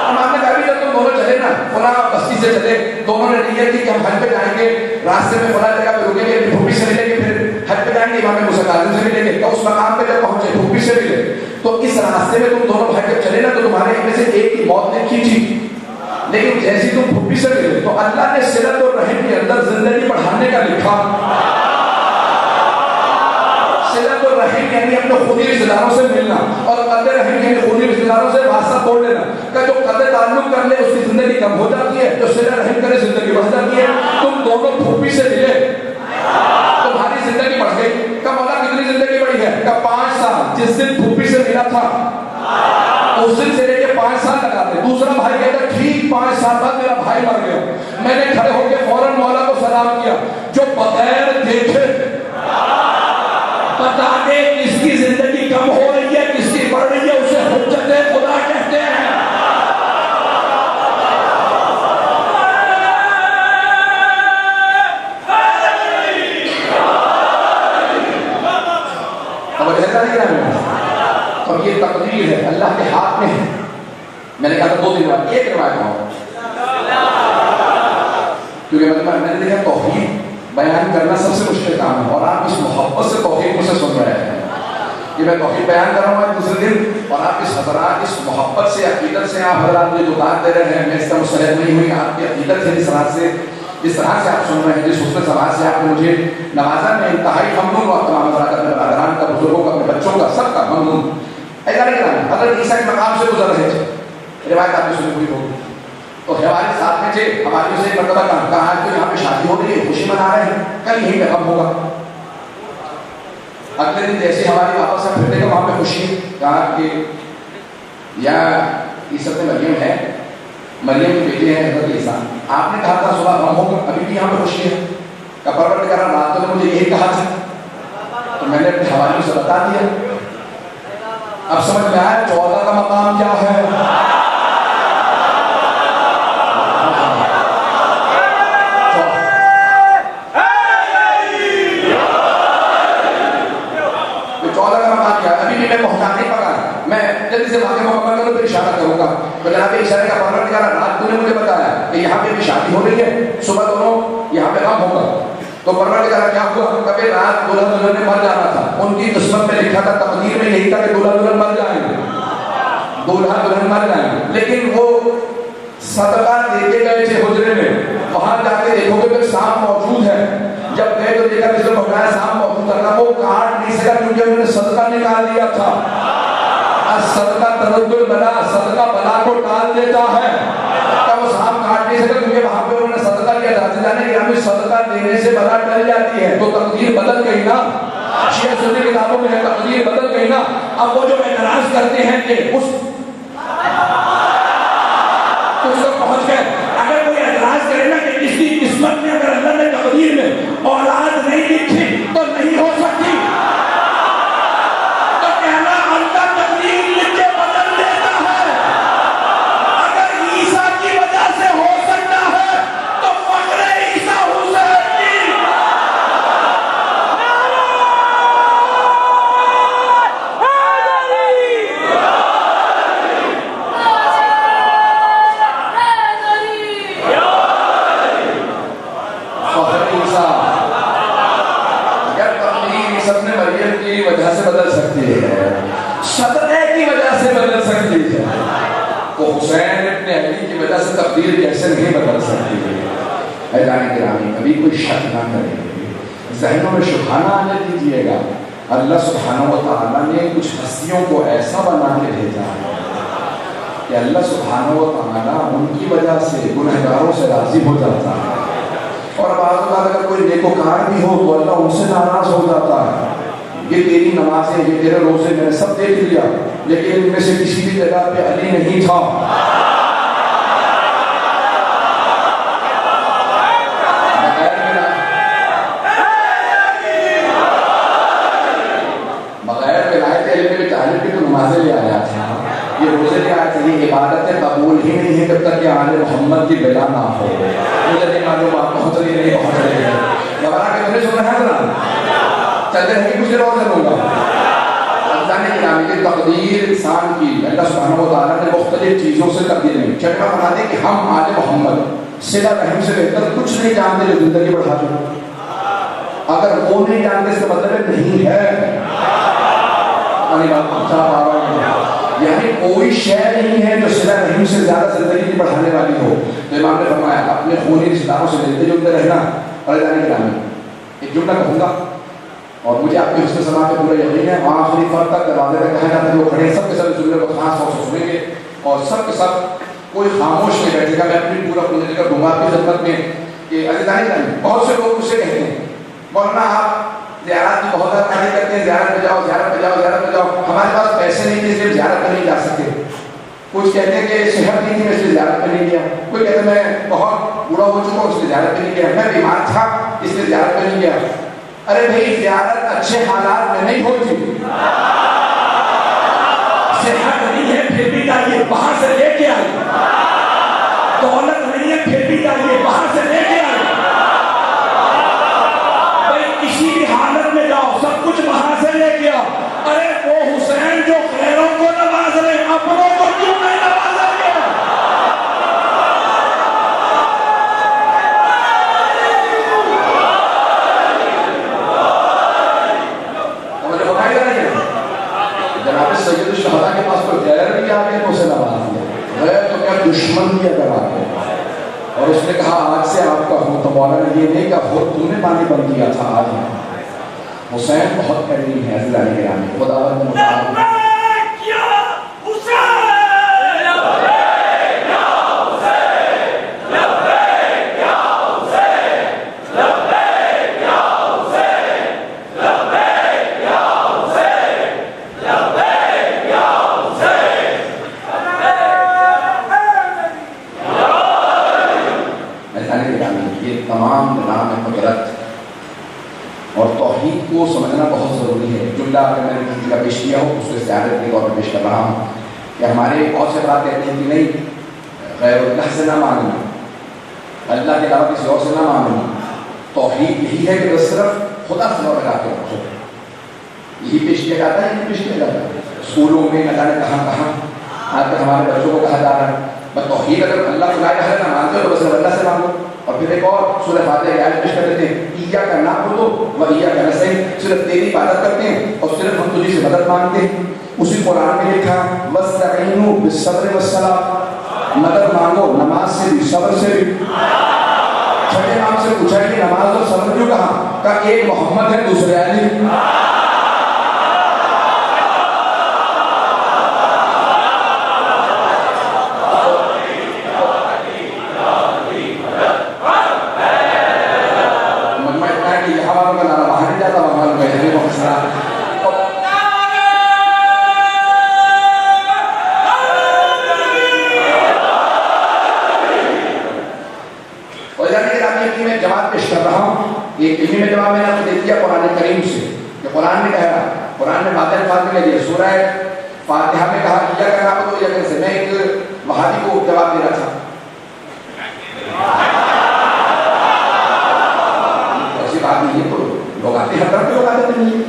امام نے کہا ابھی جب تم دونوں چلے نا فلاں بستی سے چلے، دونوں نے نیت کی کہ ہم حج پہ جائیں گے، راستے میں فلاں جگہ پہ رکیں گے، اپنی پھوپھی سے ملیں گے، پھر حج پہ جائیں گے، امام موسیٰ کاظم سے ملیں گے. تو اس مقام پہ جب پہنچے پھوپھی سے ملے تو اس راستے میں تم دونوں بھائی جب چلے نا تو تمہارے میں سے ایک کی موت لکھی تھی، لیکن جیسی تم پھوپھی سے ملے تو اللہ نے صلت الرحم کے اندر زندگی بڑھانے کا لکھا. صلت الرحم یعنی اپنے خودی رشتہ داروں سے ملنا، اور قطع رحم یعنی خودی رشتہ داروں سے واسطہ توڑ لینا. کہ جو قطع تعلق کر لے اس کی زندگی کم ہو جاتی ہے، جو صلت رحم کرے زندگی بڑھ جاتی ہے. تم دونوں پھوپھی سے ملے تمہاری زندگی بڑھ گئی. کہ مولا کتنی زندگی بڑھی ہے؟ کہ 5 سال. جس دن پھوپھی سے ملا تھا اس دن سے لے کے 5 سال لگاتے. دوسرا بھائی کہتا ٹھیک 5 سال بعد میرا بھائی مر گیا. میں نے کھڑے ہو کے فوراً مولا کو سلام کیا. جو بغیر دیکھے بتا دے کس کی زندگی کم ہو رہی ہے کس کی بڑھ رہی ہے اسے حجت خدا کہتے ہیں. اور یہ تقدیر ہے اللہ کے ہاتھ میں ہے. میں نے کہا تھا 2 دن بعد ایک روایت ہوں کیونکہ میں نے دیکھا توحید بیان کرنا سب سے مشکل کام ہے، اور آپ اس محبت سے توحید مجھ سے سن رہے ہیں کہ میں توحید بیان کر رہا ہوں دوسرے دن، اور آپ اس حضرات اس محبت سے عقیدت سے آپ حضرات مجھے جو بات دے رہے ہیں میں اس کا مستحق نہیں ہوئی. آپ کی عقیدت ہے جس طرح سے آپ سن رہے ہیں، جس حسن سماج سے آپ نے مجھے نوازا، میں انتہائی ممنون اور تمام حضرات اپنے برادران کا، بزرگوں کا، اپنے بچوں کا، سب کا ممنون. حضرت عیسیٰ کے مقام سے گزر رہے تھے. روایت آپ نے سنی ہوئی ہوگی. تو ہمارے ساتھ میں تھے، ہماری سے ایک مرتبہ کہا کہ یہاں پہ شادی ہو رہی ہے، خوشی منا رہے ہیں، کل یہیں پہ غم ہوگا. اگلے دن جیسے ہماری واپس سے پھرنے کا وہاں پہ خوشی. کہا کہ یا عیسیٰ ابن مریم ہے، مریم کے بیٹے ہیں حضرت عیسیٰ. آپ نے کہا تھا صبح غم ہوگا، ابھی بھی یہاں پہ خوشی ہے. کہ پروردگار رات کو نے مجھے یہی کہا تھا، تو میں نے اپنے حوالے سے بتا دیا. اب سمجھ میں آیا 14 کا مقام کیا ہے. ابھی میں پہنچا نہیں پڑا، میں جلدی سے واقعہ مکمل کروں پھر اشارہ کروں گا. تو جناب اشارے کا پروردگار رات کو نے مجھے بتایا کہ یہاں پہ بھی شادی ہو رہی ہے، صبح دونوں یہاں پہ غم ہوگا. تو پروردگار کیا ہوا؟ کبھی رات دلہا دلہن نے مر جانا تھا، ان کی قسمت میں لکھا تھا، تقدیر میں یہی تھا کہ دلہا دلہن مر جائیں گے، دلہا دلہن مر جائیں گے. لیکن وہ صدقہ دے کے گئے تھے حجرے میں، وہاں جا کے دیکھو گے کہ سانپ موجود ہے. جب گئے تو دیکھا جس نے پکڑایا سانپ موجود تھا، وہ کاٹ نہیں سکا کیونکہ انہوں نے صدقہ نکال دیا تھا. صدقہ ترد البلا، صدقہ بلا کو ٹال دیتا ہے. کیا وہ سانپ کاٹ نہیں سکتا کیونکہ وہاں پہ انہوں نے صدقہ کیا تھا؟ جانے کہ ہمیں صدقہ دینے سے بلا ٹل جاتی ہے. تو تقدیر بدل گئی نا. شیعہ سنی کتابوں میں ہے تقدیر بدل گئی نا. اب وہ جو اعتراض کرتے ہیں کہ اس تک پہنچ گئے. اگر کوئی اعتراض کرے نا کہ اس کی قسمت میں اگر اللہ نے تقدیر میں اولاد نہیں لکھی تو نہیں ہو سکتی، تو کہنا اللہ تقدیر لکھ کے بدل دیتا ہے. اگر عیسیٰ کی وجہ سے ہو سکتا ہے تو فخر عیسیٰ حسین کی کی وجہ سے بدل سکتی ہے، صدقے کی وجہ سے بدل سکتی ہے، تو حسین ابن علی کی وجہ سے تقدیر کیسے نہیں بدل سکتی ہے؟ اعلان گرامی کبھی کوئی شک نہ کرے، ذہنوں میں شبہہ نہ آنے دیجیے گا. اللہ سبحانہ و تعالیٰ نے کچھ ہستیوں کو ایسا بنا کے بھیجا ہے کہ اللہ سبحانہ و تعالیٰ ان کی وجہ سے گنہگاروں سے راضی ہو جاتا ہے. اور بعض اوقات اگر کوئی نیکوکار بھی ہو تو اللہ ان سے ناراض ہو جاتا ہے. یہ تیری نمازیں، یہ تیرے روزے میں نے سب دیکھ لیا، لیکن ان میں سے کسی بھی جگہ پہ علی نہیں تھا. بغیر ولایت علم کے طالب کی تو نمازیں لے آیا تھا، یہ روزے لے آیا تھا. یہ عبادتیں قبول ہی نہیں ہے جب تک کہ آل محمد کی بلا نہ ہو. مجھے نہیں معلوم آپ پہنچ رہی نہیں پہنچ رہی ہے. گھبرا کے تمہیں سن رہا ہے ذرا چلتے رہیں گے، کچھ دیر اور چلوں گا. اللہ نے کلام کی تقدیر انسان کی اللہ سبحانہ و تعالیٰ نے مختلف چیزوں سے تبدیل نہیں. چٹا بنا دے کہ ہم آل محمد صلہ رحم سے بہتر کچھ نہیں جانتے جو زندگی بڑھا دیں. اگر وہ نہیں جانتے اس کا مطلب نہیں ہے. یعنی کوئی شے نہیں ہے جو صلہ رحم سے زیادہ زندگی کی بڑھانے والی ہو. تو امام نے فرمایا اپنے خونی رشتہ داروں سے ملتے جلتے رہنا. اور اللہ نے کلام ایک جملہ کہوں گا اور مجھے آپ کے حسن سماع پہ پورا یقین ہے. آخری فرد تک دروازے پہ کہا جاتا ہے وہ کھڑے سب کے سب اس جملے کو خاص طور سے سنیں گے اور سب کے سب کوئی خاموش نہیں بیٹھے گا. میں اپنی پورا پورا کر دوں گا آپ کی خدمت میں کہ عزیزانی جانی بہت سے لوگ مجھ سے کہتے ہیں مولانا آپ زیارت کی بہت زیادہ تعریف کرتے ہیں، زیارت پہ جاؤ زیارت پہ جاؤ زیارت پہ جاؤ. ہمارے پاس پیسے نہیں تھے اس لیے زیارت پہ نہیں جا سکتے. کچھ کہتے ہیں کہ صحت نہیں تھی میں اس لیے زیارت پہ نہیں گیا. کوئی کہتے ہیں میں بہت بوڑھا ہو چکا ہوں اس لیے زیارت پہ نہیں گیا. میں بیمار تھا اس لیے زیارت پہ نہیں گیا. ارے بھائی زیارت اچھے حالات میں نہیں ہوتی. صحت نہیں ہے پھر بھی جائیے باہر سے لے کے آئیے. دولت نہیں ہے پھر بھی جائیے باہر سے لے کے آئیے. بھائی کسی بھی حالت میں جاؤ سب کچھ باہر سے لے کے آؤ. ارے وہ حسین جو غیروں کو نواز رہے اپنوں کو کیوں نہیں نوازیں گے؟ جناب سید الشہداء کے پاس کوئی غیر بھی آ گئے تو اسے نواز دیا. غیر تو کیا دشمن بھی اگر آ گئے اور اس نے کہا آج سے آپ کا ہوں تو مولانا یہ نہیں کہ خود تم نے پانی بند کیا تھا آج ہے. حسین بہت کریم ہے عزیزان گرامی. خداوند متعال تمام نظام قدرت اور توحید کو سمجھنا بہت ضروری ہے. جملہ اگر میں نے کسی کا پیش کیا ہو اس کو استعارت کے طور پر پیش کر رہا ہوں کہ ہمارے بہت سے بات کہتے ہیں کہ نہیں غیر اللہ سے نہ ماننا، اللہ کے علاوہ کسی اور سے نہ ماننا. توحید یہی ہے کہ بس صرف خدا سے لگا کے رکھو. یہی پیش کیا جاتا ہے، یہی پیش کیا جاتا ہے اسکولوں میں نہ جانے کہاں کہاں. آج تک ہمارے بچوں کو کہا جا رہا ہے بس توحید اگر اللہ کو نہ مانتے ہو تو بس اللہ سے مانگو. اور پھر ایک اور سورہ فاتحہ کی آیت پیش کر دیتے ہیں ایاک نعبد و ایاک نستعین، صرف تیری عبادت کرتے ہیں اور صرف ہم تجھی سے مدد مانگتے ہیں. اسی قرآن میں لکھا واستعینوا بالصبر والصلاۃ، مدد مانگو نماز سے بھی صبر سے بھی. چھٹے امام سے پوچھا کہ نماز اور صبر کیوں کہا؟ کہ ایک محمد ہے دوسرے علی. میں جواب پیش کر رہا ہوں. ایک علمی میں جواب میں نے آپ کو دے دیا قرآن کریم سے کہ قرآن نے کہا, قرآن نے باتیں الفاظ میں لے دیا. سورہ فاتحہ میں کہا ایاک نعبد و ایاک نستعین. میں ایک وہابی کو جواب دے رہا تھا, ایسی بات نہیں ہے, تو لوگ آتے ہیں, ہر طرح کے لوگ آتے نہیں ہیں.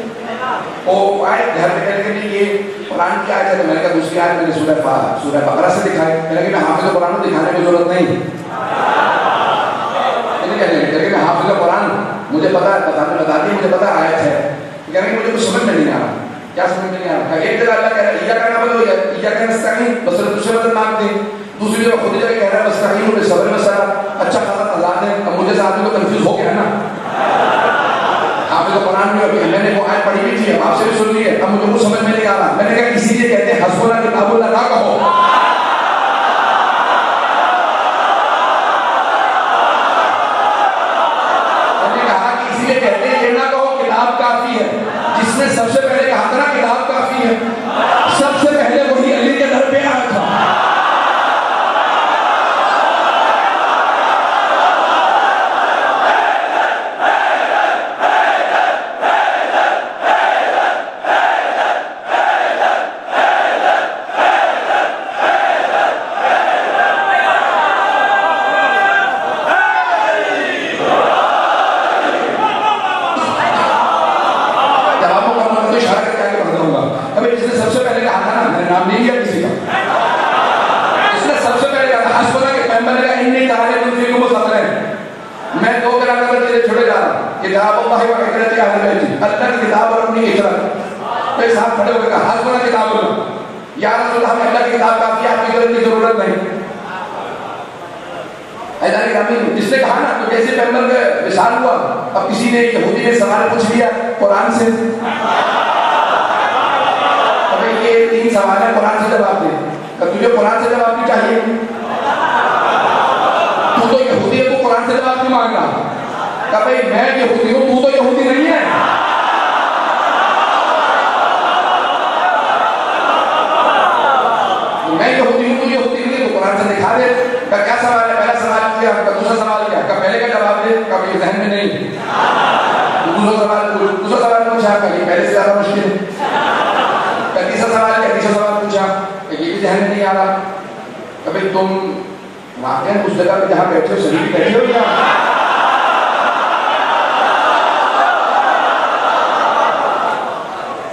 وہ آئے گھر میں کہنے کے لیے یہ قرآن کی آیت ہے, تو میں نے کہا دوسری آیت میں نے سورہ بقرہ سے دکھائی. کہنے کہ میں حافظ قرآن کو دکھانے کی ضرورت نہیں. کہنے کہ میں حافظ قرآن, مجھے پتا ہے, بتا دی مجھے پتا آیت ہے. کہنے کہ مجھے کچھ سمجھ میں نہیں آ رہا. کیا سمجھ میں نہیں آ رہا؟ ایک جگہ اللہ کہہ رہا ہے ایاک نعبد و ایاک نستعین, بس دوسرے مدد مانگتے ہیں. دوسری جگہ خود جگہ کہہ رہا ہے نستعین بالصبر والصلاۃ. اچھا خاصا تضاد ہے. اب مجھے سے آدمی کو کنفیوز ہو گیا نا. حافظ قرآن میں ابھی میں نے وہ آیت پڑھی ہوئی تھی, اب آپ سے بھی سن لی ہے, اب مجھے کچھ سمجھ میں نہیں آ رہا. میں نے کہا اسی لیے کہتے ہیں حسبنا کتاب اللہ نہ کہو. میں نے کہا کہ اسی لیے کہتے ہیں یہ نہ کہو کتاب کافی ہے. جس نے سب سے پہلے کہا تھا نا کتاب کافی ہے, سب سے پہلے وہی علی کے در پہ آیا تھا. کتاب اللہ و حکمت اہل بیت, اللہ کی کتاب اور اپنی حکمت. ایک صاحب کھڑے ہو کے کہا حسبنا کتاب اللہ, یا رسول اللہ ہمیں اللہ کی کتاب کافی ہے, آپ کی غلط کی ضرورت نہیں. ایسا نہیں, جس نے کہا نا تو جیسے پیغمبر کا وصال ہوا, اب کسی نے یہودی نے سوال پوچھ لیا قرآن سے, ابھی یہ 3 سوال ہیں قرآن سے جواب دے. تجھے قرآن سے جواب بھی چاہیے, تو یہودی ہے, تو قرآن سے جواب بھی مانگ رہا. کہ بھئی میں یہودی ہوں, تو یہودی نہیں ہے. میں یہودی ہوں, تو یہودی نہیں ہے, تو قرآن سے دکھا دے. کہ کیا سوال ہے؟ پہلا سوال کیا, کہ دوسرا سوال کیا, کہ پہلے کا جواب دے. کہ یہ ذہن میں نہیں. دوسرا سوال پوچھا, کہ یہ پہلے سے زیادہ مشکل ہے. کہ تیسرا سوال پوچھا, کہ یہ بھی ذہن میں نہیں آ رہا. کہ بھئی تم واقعی اس جگہ پہ جہاں بیٹھے ہو شریف بیٹھے ہو کیا؟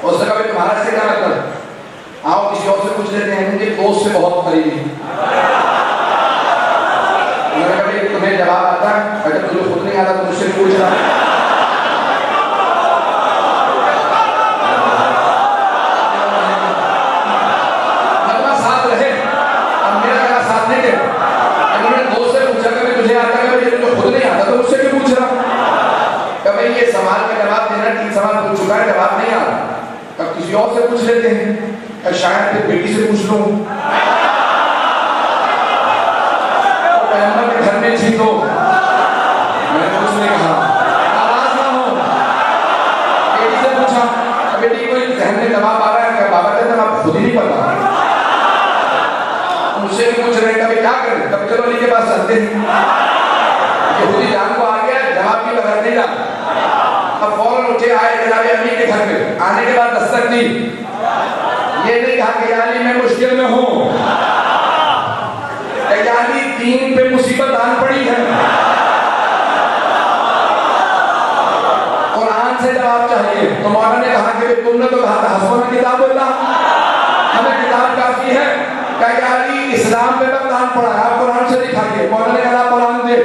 اس جگہ پہ تمہارا سے کیا مطلب؟ آؤ کسی اور سے پوچھ لیتے ہیں, مجھے دوست سے بہت قریبی. تمہیں جواب آتا ہے, اگر تجھے خود نہیں آتا تو مجھ سے پوچھ رہا. مطلب ساتھ رہے, اب میرا میرا ساتھ نہیں دے. اگر میں دوست سے پوچھا کہ تجھے آتا ہے, تجھے خود نہیں آتا تو مجھ سے کیوں پوچھ رہا. کہ بھئی یہ سوال کا جواب دینا, 3 سوال پوچھ چکا ہے, جواب نہیں آ رہا. اب کسی اور سے پوچھ لیتے ہیں, کہ شاید پھر بیٹی سے پوچھ لوں, پیغمبر کے گھر میں تھی تو میں نے کچھ نہیں کہا, آواز نہ ہو. بیٹی سے پوچھا, بیٹی کوئی ذہن میں جواب آ رہا ہے, کہ بابا کہتے ہیں آپ خود ہی نہیں پتا. مجھ سے بھی پوچھ رہے ہیں, کبھی کیا کریں, کبھی چلو علی کے پاس چلتے ہیں. یہودی جان کو آ گیا, جواب کی بغیر نہیں جاتا. اب فوراً اٹھے آئے جناب علی کے گھر میں. آنے کے بعد دستک دی, یہ نہیں کہا کہ یا علی میں مشکل میں ہوں, کہ یا علی دین پہ مصیبت آن پڑی ہے, قرآن سے جواب چاہیے. تو مولانا نے کہا کہ تم نے تو کہا تھا حسبنا کتاب اللہ, ہمیں کتاب کافی ہے. کہ یا علی اسلام پہ وقت آن پڑا ہے, آپ قرآن سے دکھائیے. مولانا نے کہا قرآن دے.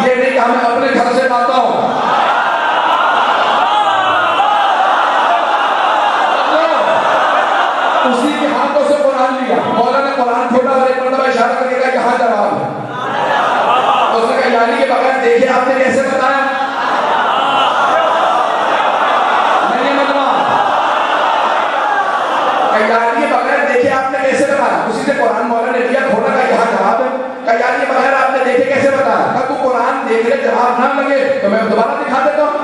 یہ نہیں کہ ہمیں اپنے گھر سے لاتا ہوں. اسی کے ہاتھوں سے قرآن لیا. مولانا نے قرآن کھولا اور ایک مرتبہ اشارہ کر کے کہا کہ ہاں جواب ہے. اس نے کہا یعنی کے بغیر دیکھیں آپ نے کیسے بتایا. نہیں مطلب کہ یعنی کے بغیر دیکھیں آپ نے کیسے بتایا. اسی سے قرآن مولانا نے لیا, کھولا کا یہاں جواب ہے. کہ یعنی کے بغیر آپ نے دیکھے کیسے بتایا. کہ تو قرآن دیکھ لے, جواب نہ لگے تو میں دوبارہ دکھا دیتا ہوں.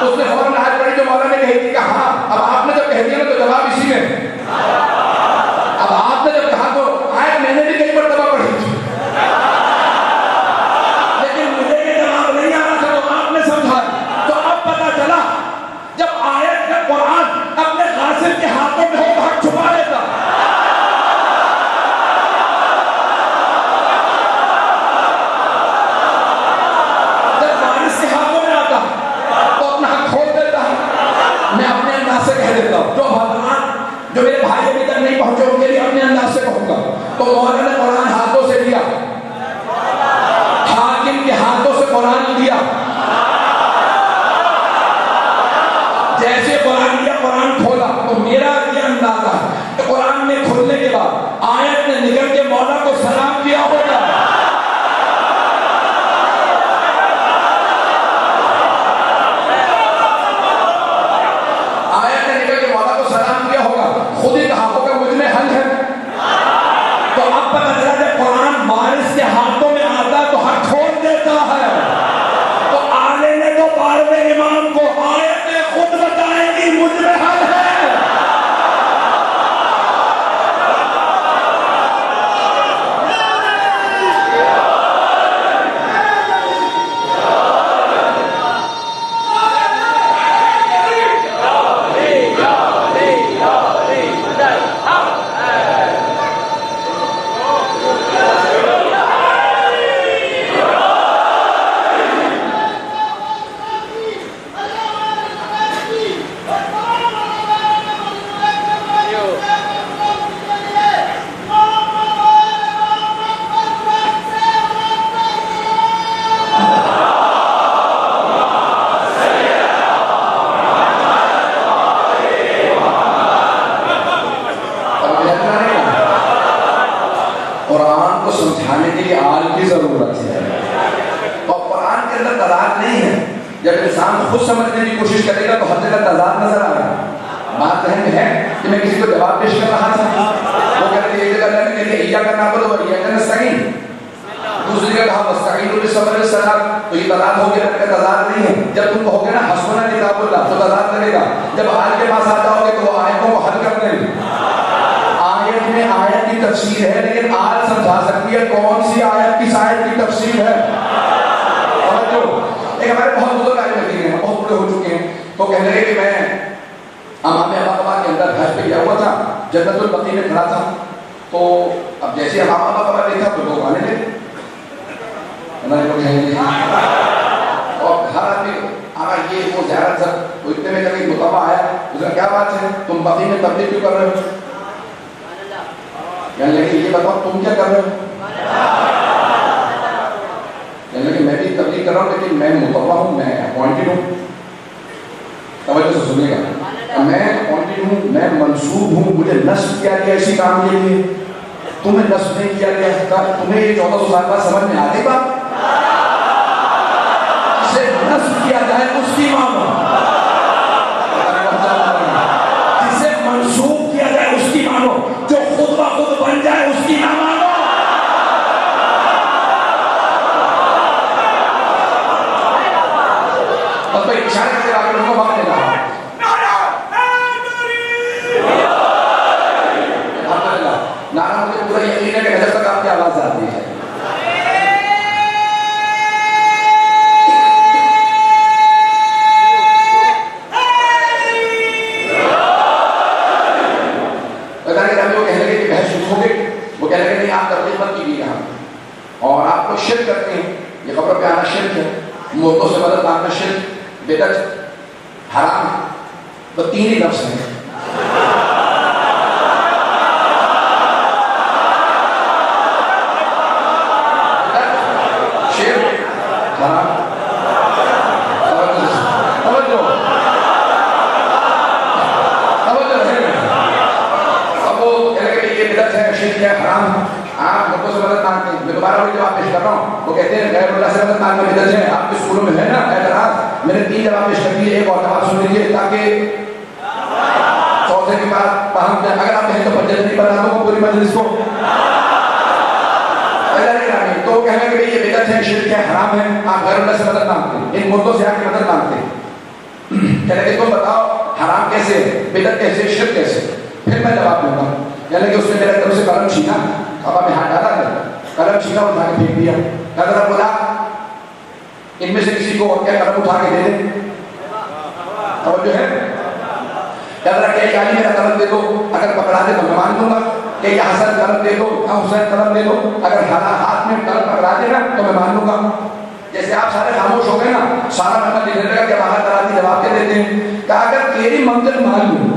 اس نے فوراً آیت پڑھی جو مولانا نے کہی تھی, کہ ہاں اب آپ نے جب کہہ دیا نا تو جواب اسی میں. اب آپ نے جب کہا تو آیت میں نے بھی کئی مرتبہ پڑھی تھی, لیکن جگہ تضاد نہیں ہے. جب انسان خود سمجھنے کی کوشش کرے گا تو ہر جگہ تضاد نظر آئے گا. بات ذہن میں ہے کہ میں کسی کو جواب پیش کر رہا تھا, وہ کہتے ہیں ایک جگہ اللہ نے کہتے ہیں ایاک نعبد و ایاک نستعین, دوسری جگہ کہا واستعینوا بالصبر والصلاۃ, تو یہ تضاد ہو گیا, کا تضاد نہیں ہے. جب تم کہو گے نا حسبنا کتاب اللہ تو تضاد لگے گا. جب آیت کے پاس آ جاؤ گے تو وہ آیتوں کو حل کر دیں. آیت میں آیت کی تفسیر ہے لیکن آیت سمجھا سکتی ہے کون سی آیت کس آیت کی تفسیر ہے. ایک ہمارے بہت بزرگ عالم حدیث ہیں, بہت بڑے ہو چکے ہیں, تو کہنے لگے کہ میں امام ابا کے اندر حج پہ گیا ہوا تھا, جنت البقیع میں کھڑا تھا. تو اب جیسے امام ابا دیکھا تو لوگ آنے لگے, اور ہر آدمی آگا یہ وہ زیارت سر, تو اتنے میں جب ایک مطالبہ آیا, اس کا کیا بات ہے تم بقیع میں تبلیغ کیوں کر رہے ہو؟ یعنی لگے یہ بتاؤ تم کیا کر رہے ہو؟ یعنی کہ میں بھی تبلیغ کر رہا ہوں لیکن میں مطلع ہوں, میں اپوائنٹڈ ہوں. توجہ سے سنیے گا, میں اپوائنٹڈ ہوں, میں منصوب ہوں, مجھے نصب کیا گیا اسی کام کے لیے, تمہیں نصب نہیں کیا گیا. تمہیں یہ 1400 سال بعد سمجھ میں آ گئی بات, جسے نصب کیا جائے اس کی مانو, جسے منصوب کیا جائے اس کی مانو, جو خود بخود بن جائے اس کی نہ مانو. اور کوئی اشارے سے آگے لوگوں کو بھاگ دے رہا ہے. نعرہ مجھے پورا یقین ہے کہ نظر تک آپ کی آواز آتی ہے. وہ کہنے لگے کہ بحث شروع ہو گئی, وہ کہنے لگے نہیں آپ تبلیغ مت کیجیے یہاں, اور آپ کو شرک کرتے ہیں, یہ قبر پہ آنا شرک ہے, مردوں سے مدد مانگنا شرک, بدعت, حرام. تو تین ہی لفظ ہیں. وہ کہتے ہیں غیر اللہ سے مدد مانگنا بدعت ہے. آپ کے اسکولوں میں ہے نا اعتراض, میں نے 3 جواب پیش کر دیے, ایک اور جواب سن لیجیے تاکہ چوتھے کے بعد فہم جائے. اگر آپ کہیں تو پنجت نہیں بتا دوں پوری مجلس کو. تو کہنا کہ یہ بدعت ہے, شرک ہے, حرام ہے, آپ غیر اللہ سے مدد مانگتے ہیں, ان مردوں سے آ کے مدد مانگتے ہیں. کہنے کہ تم بتاؤ حرام کیسے, بدعت کیسے, شرک کیسے. پھر میں جواب دوں گا. یعنی کہ اس نے میرے طرف سے قلم چھینا, اب میں ہاتھ ڈالا تھا, قلم چھینا اور اٹھا کے پھینک دیا. حضرت بولا ان میں سے کسی کو کیا قلم اٹھا کے دے دیں, اور جو ہے حضرت کہ علی میرا قلم دے دو, اگر پکڑا دے تو میں مان لوں گا. کہ یہ حسن قلم دے دو, حسین قلم دے دو, اگر ہاتھ میں قلم پکڑا دے نا تو میں مان لوں گا. جیسے آپ سارے خاموش ہو گئے نا, سارا مطلب لکھنے لگا کہ باہر کراتی جواب کے دیتے ہیں. کہ اگر تیری منزل مان لوں,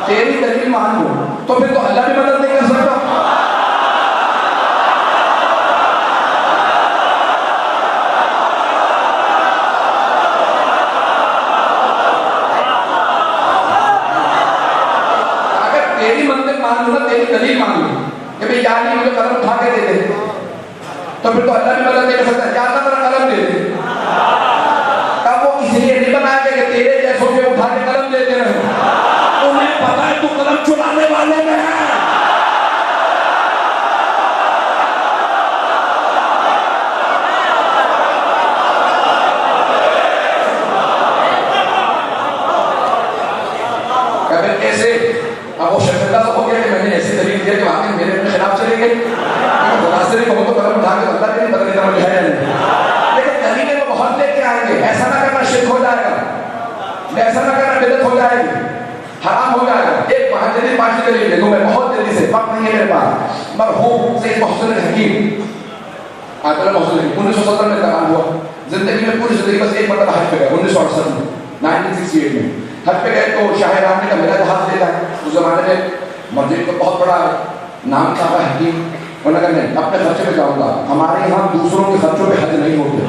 تیری دلیل مان لوں, تو پھر تو اللہ بھی مدد نہیں کر سکتا. تیری دلیل مان لوں کہ بھئی یعنی مجھے قلم اٹھا کے دے دے, تو پھر تو اللہ بھی مدد نہیں کر سکتا. کیا تھا میرا قلم دے دے, تب وہ اس لیے نہیں بنایا گیا کہ تیرے جیسوں کے اٹھا کے قلم دیتے رہے. انہیں پتا ہے تو قلم چلانے والوں میں ہے. کیسے اب وہ شرمندہ تو ہو گیا کہ میں نے ایسی دلیل دیا کہ واقعی میرے اپنے خلاف چلے گئے. مناظر کو تو قلم اٹھا کے بندہ نہیں بدلنے کا مجھے ہے نہیں, لیکن دلیلیں وہ بہت لے کے آئیں گے. ایسا نہ کرنا شرک ہو جائے گا, ایسا نہ کرنا بدعت ہو جائے گی, حرام ہو جائے گا. ایک جدید 5 دلیل دے دوں میں بہت جلدی سے, وقت نہیں ہے میرے پاس. مرحوم سید محسن حکیم, آیت اللہ محسن حکیم 1970 میں انتقال ہوا. زندگی میں پوری زندگی بس ایک مرتبہ حج پہ گئے 1968 میں, 1968 میں حج پہ گئے تو شاہ رام نے کا میرا جہاز دیتا ہے. اس زمانے میں مسجد تو بہت بڑا ہے, نام تھا حکیم. انہوں نے کہا نہیں اپنے خرچے پہ جاؤں گا, ہمارے یہاں دوسروں کے خرچوں پہ حج نہیں ہوتے.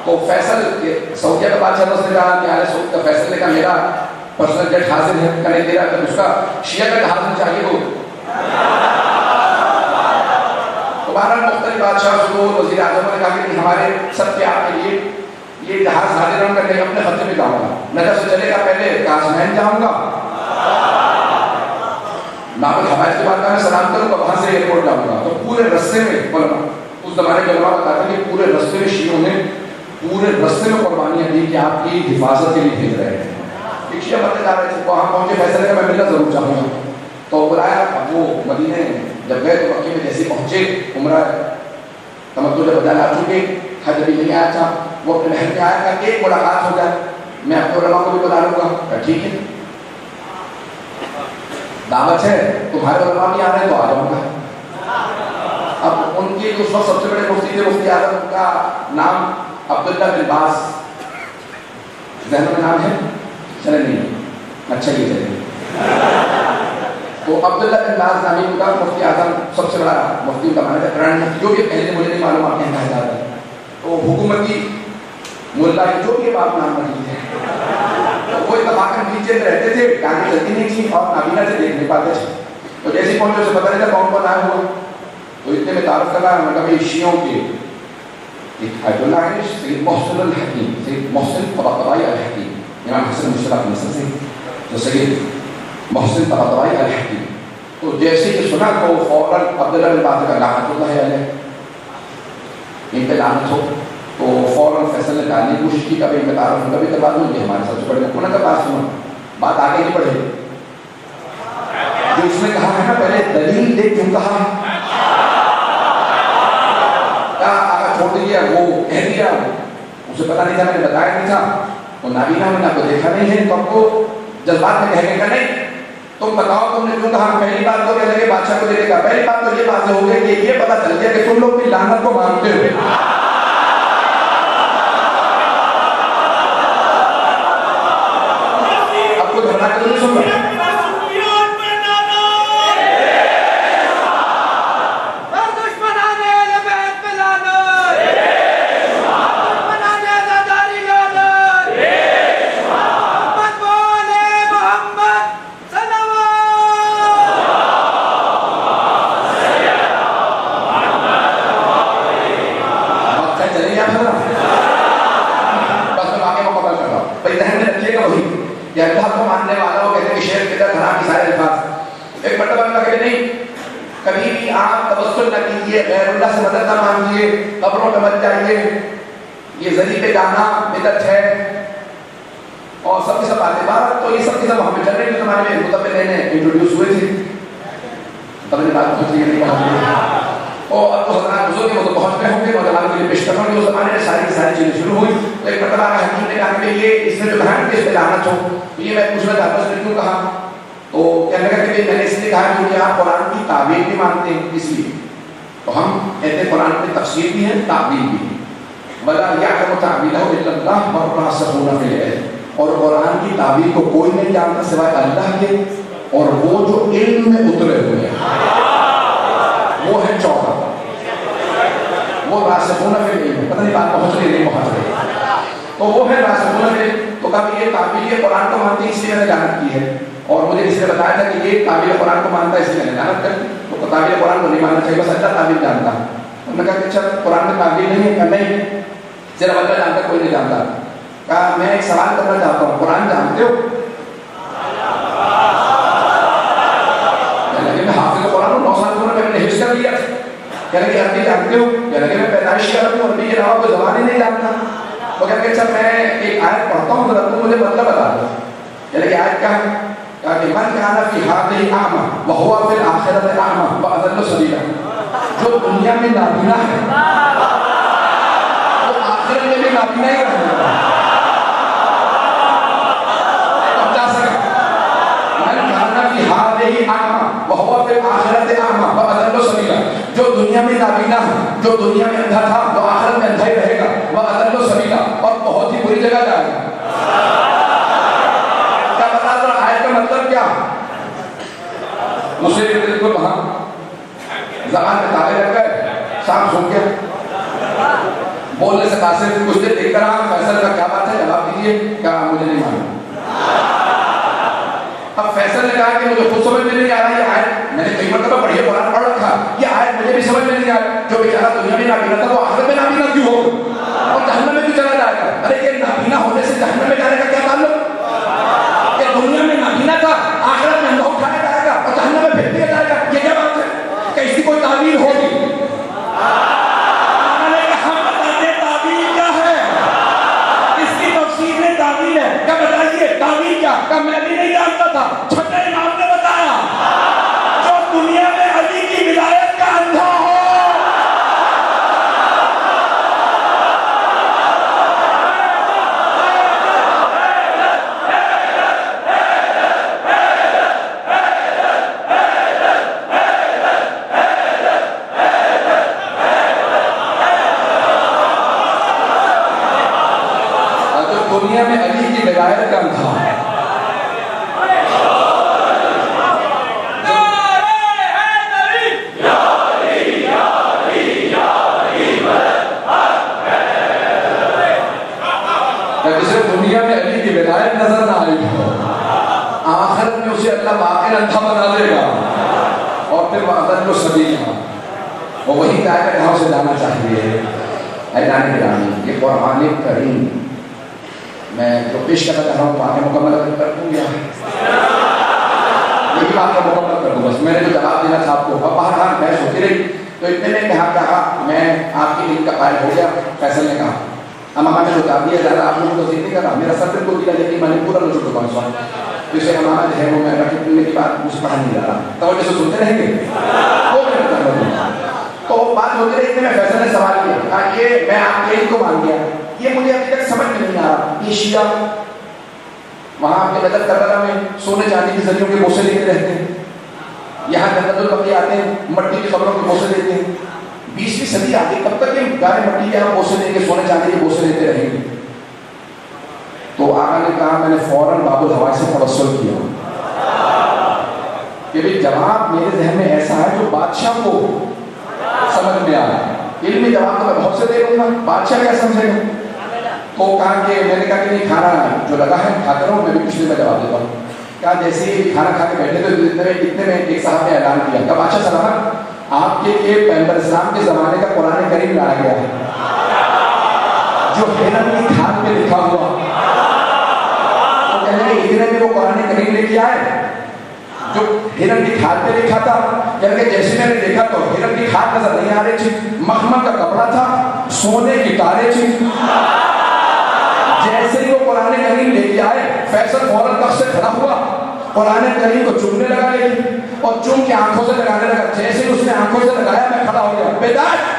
تو فیصل سعودیہ کا بادشاہ اس نے کہا کہ آل سعود کا فیصل نے کہا میرا پرسنل جیٹ حاضر ہے. کہنے تیرا اگر اس کا شیعہ کا حاضر چاہیے ہو بہرحال مختلف بادشاہ حضور وزیر اعظم نے کہا کہ ہمارے سب کے آپ کے لیے یہ جہاز حاضر ہوں گا کہ اپنے خطے میں جاؤں گا، نجف سے چلے گا پہلے کاشمین جاؤں گا، ناقل حوائج کے بعد میں سلام کروں گا، وہاں سے ایئرپورٹ جاؤں گا۔ تو پورے رستے میں علماء اس زمانے کے علماء بتاتے ہیں کہ پورے رستے میں شیعوں نے پورے رستے میں قربانیاں دی کہ آپ کی حفاظت کے لیے بھیج رہے ہیں۔ ایک شیعہ مرتے جا رہے تھے، وہاں پہنچے، فیصلے کا میں ملنا ضرور چاہوں گا، تو بلایا۔ اب وہ مدینے جب گئے تو مکے میں جیسے پہنچے، عمرہ تمتع جب ادا آ چکے، حج ابھی نہیں آیا تھا، وہ اپنے محل میں آیا تھا کہ ایک ملاقات ہو جائے، میں آپ کو علماء کو بھی بتا لوں گا۔ کہا ٹھیک ہے، دعوت ہے، تمہارے علماء بھی آ رہے ہیں تو آ جاؤں گا۔ اب ان کے اس وقت سب سے بڑے مفتی تھے، مفتی اعظم، ان کا نام عبداللہ بن باز، ذہن میں نام ہے؟ چلے نہیں، اچھا یہ چلے۔ تو عبداللہ بن باز نامی ان کا مفتی اعظم، سب سے بڑا مفتی ان کا مانا جاتا ہے، جو بھی پہلے مجھے نہیں معلوم آپ کہنا چاہتا ہے، تو حکومتی ملا جو بھی بات نام رکھی ہے، وہ اتفاقاً نیچے رہتے تھے، گاڑی چلتی نہیں تھی اور نابینا سے دیکھ نہیں پاتے تھے، تو جیسے ہی پہنچے اسے پتہ نہیں تھا کون کون آیا ہوا، تو اتنے میں تعارف کرنا مطلب شیعوں کے ایک آیت اللہ ہے، سید محسن الحکیم، سید محسن طباطبائی الحکیم، امام حسن مشتاق نصر سے جو سید محسن طباطبائی الحکیم، تو جیسے کہ سنا تو فوراً عبداللہ بن باز کا لعنت اللہ علیہ، ان پہ لعنت ہو، تو فوراً فیصل نے ڈالنے کی کوشش کی، کبھی ان کا تعارف کبھی کروا دوں، یہ ہمارے سب سے بڑے انہوں نے بات سنا، بات آگے نہیں بڑھے، جو اس نے کہا ہے نا پہلے دلیل دے کیوں کہا ہے، آگا چھوڑ دیا، وہ کہہ دیا، اسے پتہ نہیں تھا، میں نے بتایا نہیں تھا، وہ نابینا میں نے آپ کو دیکھا نہیں ہے، تو آپ کو جذبات میں کہنے کا نہیں، تم بتاؤ تم نے کیوں کہا۔ پہلی بات تو کہنے لگے بادشاہ کو دینے کا، پہلی بات تو یہ بات ہو گئی کہ یہ پتہ چل گیا کہ تم لوگ بھی لعنت کو مانتے ہو۔ اب کوئی گھبرا کے نہیں سن رہا، کبھی بھی آپ توسل نہ کیجیے، غیر اللہ سے مدد نہ مانگیے، قبروں پہ مت جائیے، یہ ذریعے پہ جانا بدعت ہے، اور سب کی سب باتیں بات تو یہ سب کی سب ہم چل رہے ہیں، جو زمانے میں مطلب نئے انٹروڈیوس ہوئے تھے، تب نے بات پہنچ نہیں پہنچ، اور اب تو حضرات بزرگ کے وہ تو پہنچ گئے ہوں گے، نوجوان کے لیے پیش کرنا کہ اس زمانے میں ساری چیزیں شروع ہوئی، تو ایک مرتبہ حکیم نے کہا کہ یہ اس نے جو کہا کہ اس پہ لعنت ہو، یہ میں پوچھنا چاہتا ہوں اس نے کیوں کہا، تو کہنے لگا کہ میں نے اس لیے کہا کیونکہ آپ قرآن کی تعبیر بھی مانتے ہیں، اس لیے تو ہم کہتے ہیں قرآن میں تفسیر بھی ہے، تعبیر بھی ہے، وَلَا يَعْلَمُ تَعْبِيرَهُ إِلَّا اللَّهُ وَالرَّاسِخُونَ فِي الْعِلْمِ، اور قرآن کی تعبیر کو کوئی نہیں جانتا سوائے اللہ کے اور وہ جو علم میں اترے ہوئے ہیں، وہ ہے چوتھا، وہ راسخون فی العلم، پتہ نہیں بات پہنچ نہیں پہنچ رہی، تو وہ ہے راسخون فی العلم، تو کبھی یہ تعبیر یہ قرآن کو مانتی ہے، اس لیے میں نے جانت کی ہے، اور مجھے کسی نے بتایا تھا کہ یہ تعبیر قرآن کو مانتا ہے، اس لیے میں نے جانت کر، تو تعبیر قرآن کو نہیں ماننا چاہیے، بس اللہ تعبیر جانتا ہے۔ انہوں نے کہا کہ اچھا قرآن میں تعبیر نہیں ہے، نہیں صرف اللہ جانتا، کوئی نہیں جانتا۔ کہا میں ایک سوال کرنا چاہتا ہوں، قرآن جانتے ہو؟ میں حافظ قرآن ہوں، 9 سال میں نے حفظ کر لیا، کہنے کہ عربی جانتے ہو؟ کہنے کہ میں پیدائشی عربی ہوں، عربی کے علاوہ کوئی زبان ہی نہیں جانتا۔ وہ کہتے ہیں اچھا میں ایک آیت پڑھتا ہوں، ذرا تم مجھے مطلب بتا دو، کہنے کہ آیت کیا ہے؟ کہا کہ من کان فی ہذہ اعمی وہو فی الآخرۃ اعمی واضل سبیلا، جو دنیا میں نابینا ہے وہ آخرت میں بھی نابینا ہی رہے گا۔ اب جا سکا من کان فی ہذہ اعمی وہو فی الآخرۃ اعمی واضل سبیلا، جو دنیا میں نابینا ہے، جو دنیا میں اندھا تھا وہ آخرت میں اندھا ہی رہے گا، واضل سبیلا، اور بہت ہی بری جگہ جائے گا۔ مطلب کیا؟ اسے بالکل وہاں زبان میں تالے لگ گئے، سانپ سوکھ گیا، بولنے سے قاصر کچھ دیر دیکھ کر فیصل کا کیا بات ہے جواب دیجیے، کہا مجھے نہیں معلوم۔ اب فیصل نے کہا کہ مجھے خود سمجھ میں نہیں آ رہا یہ آیت، میں نے کئی مرتبہ پڑھی ہے، قرآن پڑھ رکھا، یہ آیت مجھے بھی سمجھ میں نہیں آ رہا، جو تعویل ہوگی. ہم بتاتے تعویل کیا ہے, اس کی تفسیر میں تعویل ہے. کیا بتائیے تعویل کیا؟ کہ میں بھی نہیں جانتا تھا, چھٹے امام نے بتایا. جو دنیا میں علی کی ولایت کا اندھا ہو, دنیا میں علی کی ولایت کا اندھا ہے. جسے دنیا میں علی کی ولایت نظر نہ آئی ہو, آخرت میں اسے اللہ باقی اندھا بنا دے گا اور پھر وعدت کو سبھی گا. وہ وہی کہا کہ کہاں اسے جانا چاہیے. اے جانے گرامی, یہ قرآن کریم میں جو پیش کرنا چاہ رہا ہوں باتیں مکمل کر دوں گا, یہی بات میں مکمل کر دوں. بس میں نے جو جواب دینا تھا آپ کو, اب باہر بحث ہوتی رہی تو اتنے میں کہا میں آپ کی دل کا قائل ہو گیا. فیصل نے کہا امامہ نے جواب دیا, زیادہ آپ لوگوں کو ذکر نہیں کرا, میرا سر دل کو دیا, لیکن میں نے پورا نظر کو پہنچا. تو اسے امامہ جو ہے وہ میں رکھنے کی بات مجھ پڑھا نہیں جا رہا, توجہ سے سنتے رہیں گے. تو بات ہوتی رہی, اتنے میں فیصل نے سوال کیا, کہا یہ میں آپ کے کو مان گیا, یہ مجھے ابھی تک سمجھ میں نہیں آ رہا. یہ شیعہ وہاں اپنے بدر کربلا میں سونے چاندی کی زریوں کے بوسے لیتے رہتے ہیں, یہاں جنت البقیع آتے ہیں مٹی کی قبروں کے بوسے لیتے ہیں. 20ویں صدی آتی, تب تک یہ گارے مٹی کے یہاں بوسے لے کے سونے چاندی کے بوسے لیتے رہیں گے. تو آقا نے کہا, میں نے فوراً باب الحوائج سے توسل کیا کہ بھی جواب میرے ذہن میں ایسا ہے جو بادشاہ کو سمجھ میں آیا. علمی جواب تو میں بہت سے دے دوں گا, بادشاہ کیا سمجھے گا. تو کہا کہ میں نے کہا کہ نہیں, کھانا جو لگا ہے کھاتے رہو, میں بھی پچھلے میں جواب دیتا ہوں. کہا جیسے ہی کھانا کھا کے بیٹھے تو اتنے میں ایک صاحب نے اعلان کیا, کہا بادشاہ سلامت, آپ کے لیے پیغمبر اسلام کے زمانے کا قرآن کریم لایا گیا ہے جو ہرن کی کھال پہ لکھا ہوا. تو کہنے لگے اتنے میں وہ قرآن کریم لے کے آئے جو ہرن کی کھال پہ لکھا تھا. کہ جیسے میں نے دیکھا تو ہرن کی کھال نظر نہیں آ رہی تھی, مخمل کا کپڑا تھا, سونے کی تارے تھی. جیسے ہی وہ قرآن کریم لے کے آئے, فیصل فوراً تخت سے کھڑا ہوا, قرآن کریم کو چومنے لگا لیکن, اور چوم کے آنکھوں سے لگانے لگا. جیسے ہی اس نے آنکھوں سے لگایا میں کھڑا ہو گیا. بیدار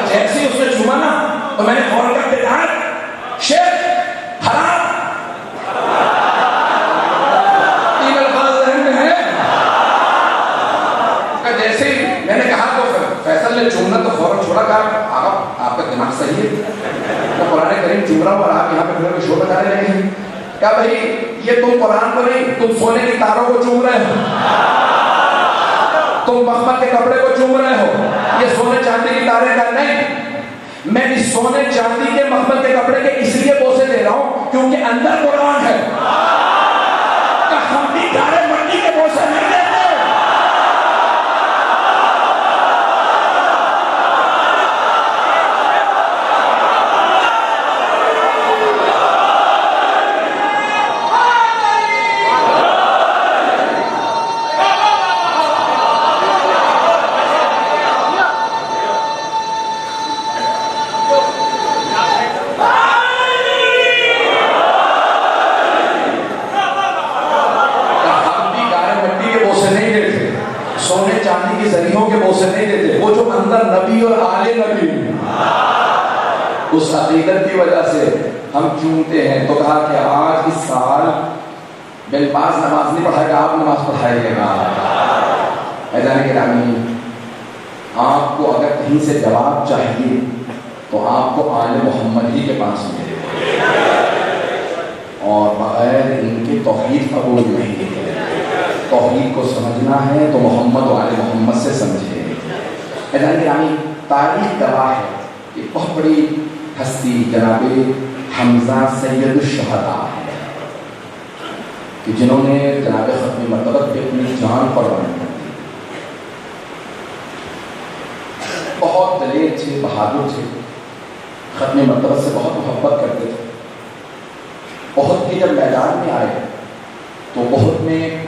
جیسے ہی اس نے چوما نا تو میں نے فوراً کہا بیدار شیخ حرام. تین الفاظ ذہن میں ہے. جیسے ہی میں نے کہا تو فیصل نے چومنا تو فوراً چھوڑا. کہا آقا آپ کا دماغ صحیح ہے, میں قرآن کریم چوم رہا ہوں اور آپ یہاں پہ گھر میں شور بتانے لگے ہیں. کہا بھائی یہ تم قرآن کو نہیں, تم سونے کی تاروں کو چوم رہے ہو, تم مخمل کے کپڑے کو چوم رہے ہو. یہ سونے چاندی کی تارے کا نہیں, میں اس سونے چاندی کے مخمل کے کپڑے کے اس لیے بوسے دے رہا ہوں کیونکہ اندر قرآن ہے. کہ ہم بھی گارے مٹی کے بوسے نہیں دیتے. اس عقیدت کی وجہ سے ہم چومتے ہیں. تو کہا کہ آج اس سال بالباز نماز نہیں پڑھائے گا, آپ نماز پڑھائیے گا. ایجان گرامی, آپ کو اگر کہیں سے جواب چاہیے تو آپ کو آل محمد ہی کے پاس ملے اور بغیر ان کے توحید قبول نہیں ہے. توحید کو سمجھنا ہے تو محمد و آل محمد سے سمجھے. ایجان گرامی, تاریخ گواہ ہے کہ بہت بڑی ہستی جناب حمزہ سید الشہداء ہے کہ جنہوں نے جناب ختم مرتبت پہ اپنی جان قربان کر دی. بہت دلیر تھے, بہادر تھے, ختم مرتبہ سے بہت محبت کرتے تھے. احد کے جب میدان میں آئے تو احد میں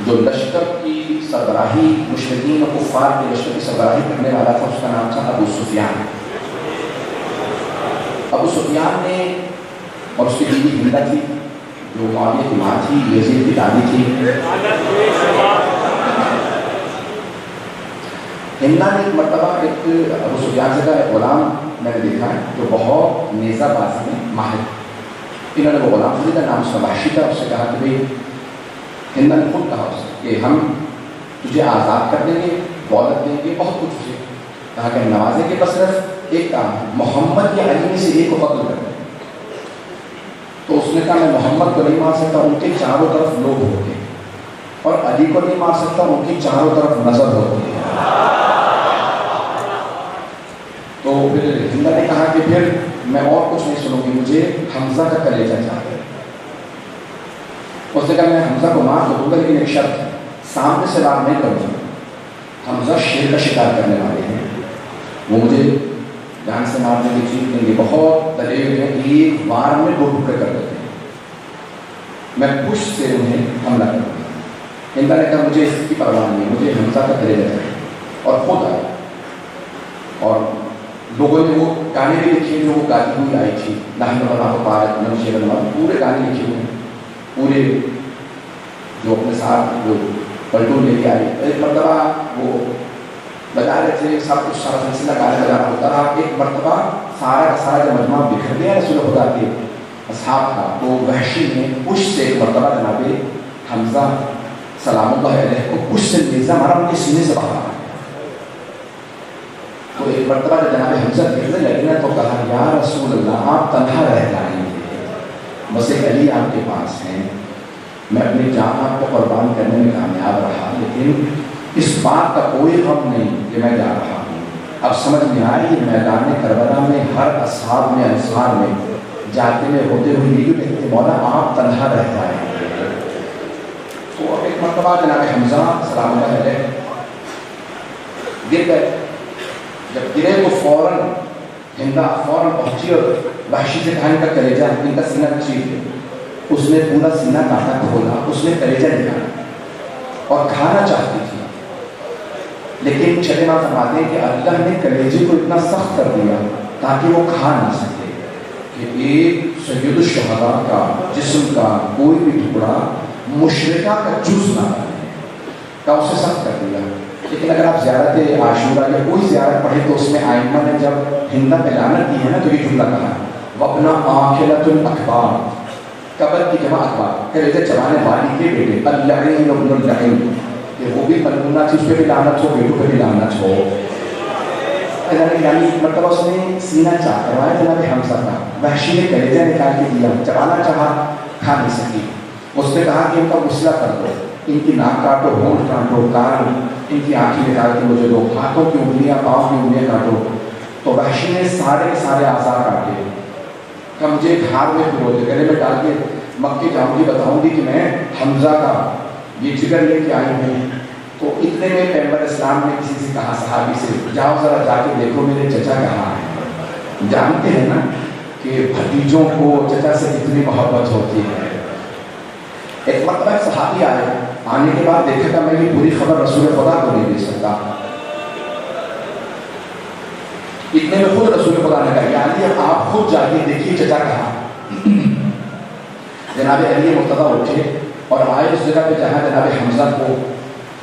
جو لشکر کی سربراہی مشرکین و کفار کے لشکر کی سربراہی کرنے والا تھا اس کا نام تھا ابو سفیان. ابو سفیان نے اور اس کی بیوی ہندہ تھی جو معاویہ کی ماں تھی, یزید کی دادی تھی. ہندہ نے ایک مرتبہ ایک ابو سفیان سے کہا ایک غلام میں نے دیکھا ہے جو بہت نیزہ بازی میں ماہر. انہوں نے وہ غلام خریدا, نام اس کا وحشی تھا. اس سے کہا کہ بھائی ہندہ نے خود کہا اس کہ ہم تجھے آزاد کر دیں گے, دولت دیں گے, بہت کچھ اسے کہا کہ نوازیں گے, بس صرف ایک کام ہے محمد کے علی میں سے ایک کو قتل کر دیں. تو اس نے کہا میں محمد کو نہیں مار سکتا, ان کے چاروں طرف لوگ ہوتے ہیں, اور علی کو نہیں مار سکتا, ان کی چاروں طرف نظر ہوتی ہے. تو پھر ہندہ نے کہا کہ پھر میں اور کچھ نہیں سنوں گی, مجھے حمزہ کا کلیجہ چاہیے. اس نے کہا میں حمزہ کو مار دوں گا لیکن ایک شرط ہے, سامنے سے وار نہیں کروں گا. حمزہ شیر کا شکار کرنے والے ہیں, وہ مجھے جان سے مارنے کی چیز دیں گے, بہت ڈرے ہوئے ہیں, ایک وار میں 2 ٹکڑے کر دیتے ہیں, میں پشت سے انہیں حملہ کروں گا. ہندہ نے کہا مجھے اس کی پرواہ نہیں ہے, مجھے حمزہ کا کلیجہ چاہیے. اور خود آئے اور لوگوں نے وہ گانے بھی لکھے جو وہ گاتی ہوئی آئی تھی, نحن بنا کو پارت نم شیر نماز, پورے گانے لکھے ہوئے ہیں, پورے جو اپنے ساتھ جو پلٹون لے کے آئی. ایک مرتبہ وہ بجا رہے تھے, سب کچھ سارا سلسلہ گانے بجانا ہوتا رہا. ایک مرتبہ سارا کا سارا جو مجموعہ بکھر گیا رسول خدا کے اصحاب کا, تو وحشی نے پشت سے ایک مرتبہ جناب حمزہ سلام اللہ علیہ کو پشت سے نیزہ مارا, ان کے سینے سے باہر آیا. تو ایک مرتبہ جب جناب حمزہ گرنے لگے تو کہا یا رسول اللہ آپ تنہا رہ جائیں گے, بس ایک علی آپ کے پاس ہیں, میں اپنی جان آپ کو قربان کرنے میں کامیاب رہا, لیکن اس بات کا کوئی غم نہیں کہ میں جا رہا ہوں. اب سمجھ میں آئی میدان کربلا میں ہر اصحاب میں انصار میں جاتے میں ہوتے ہوئے یہ کہتے مولا آپ تنہا رہ جائیں گے. تو ایک مرتبہ جناب حمزہ سلام اللہ علیہ گر گئے. جب گرے تو فوراً ہندہ فوراً پہنچی اور وحشی سے کہا ان کا کلیجہ, ان کا سینہ چیر دے. اس نے پورا سینہ کاٹا, کھولا, اس نے کلیجہ نکالا اور کھانا چاہتی تھی, لیکن چلے ماں فرماتے ہیں کہ اللہ نے کلیجے کو اتنا سخت کر دیا تاکہ وہ کھا نہ سکے, کہ ایک سید الشہداء کا جسم کا کوئی بھی ٹکڑا مشرکہ کا جز نہ بنے, کا اسے سخت کر دیا. لیکن اگر آپ زیارت عاشورہ یا کوئی زیارت پڑھیں تو اس میں آئمہ نے جب ہندہ پہ لعنت دی ہے نا تو یہ جملہ کہا وَابْنَ آخِلَةُ الْأَكْبَارِ, قبر کی جمع اخبار, کلیجہ چبانے والی کے بیٹے, اللعین ابن اللعین, کہ وہ بھی ملعونہ تھی, اس پہ بھی لعنت ہو, بیٹوں پہ بھی لعنت ہو. یعنی مرتبہ اس نے سینہ چاہ کروایا جناب حمزہ کا, وحشی نے کلیجہ نکال کے دیا, چبانا چاہا, کھا نہیں سکی. اس نے کہا کہ ان کا غسلہ کر دو, ان کی ناک کاٹو, ہونٹ کاٹو, کان, ان کی آنکھیں نکال کے مجھے دو, ہاتھوں کی انگلیاں, پاؤں کی انگلیاں کاٹو. تو وحشی نے سارے اعضاء کاٹے, کہ مجھے ایک ہار میں پھرو دے, گلے میں ڈال کے مکے جاؤں گی, بتاؤں گی کہ میں حمزہ کا یہ جگر لے کے آئی ہوں. تو اتنے میں پیغمبر اسلام نے کسی سے کہا, صحابی سے, جاؤ ذرا جا کے دیکھو میرے چچا کہاں ہے. جانتے ہیں نا کہ بھتیجوں کو چچا سے کتنی محبت ہوتی ہے. ایک مرتبہ ایک صحابی آئے, آنے کے بعد دیکھا کہ میں یہ پوری خبر رسول خدا کو نہیں دے سکتا. اتنے میں خود رسول خدا نے کہا علی اب آپ خود جا کے دیکھیے چچا کہاں. جناب علی مرتضیٰ اٹھے اور آئے اس جگہ پہ جہاں جناب حمزہ کو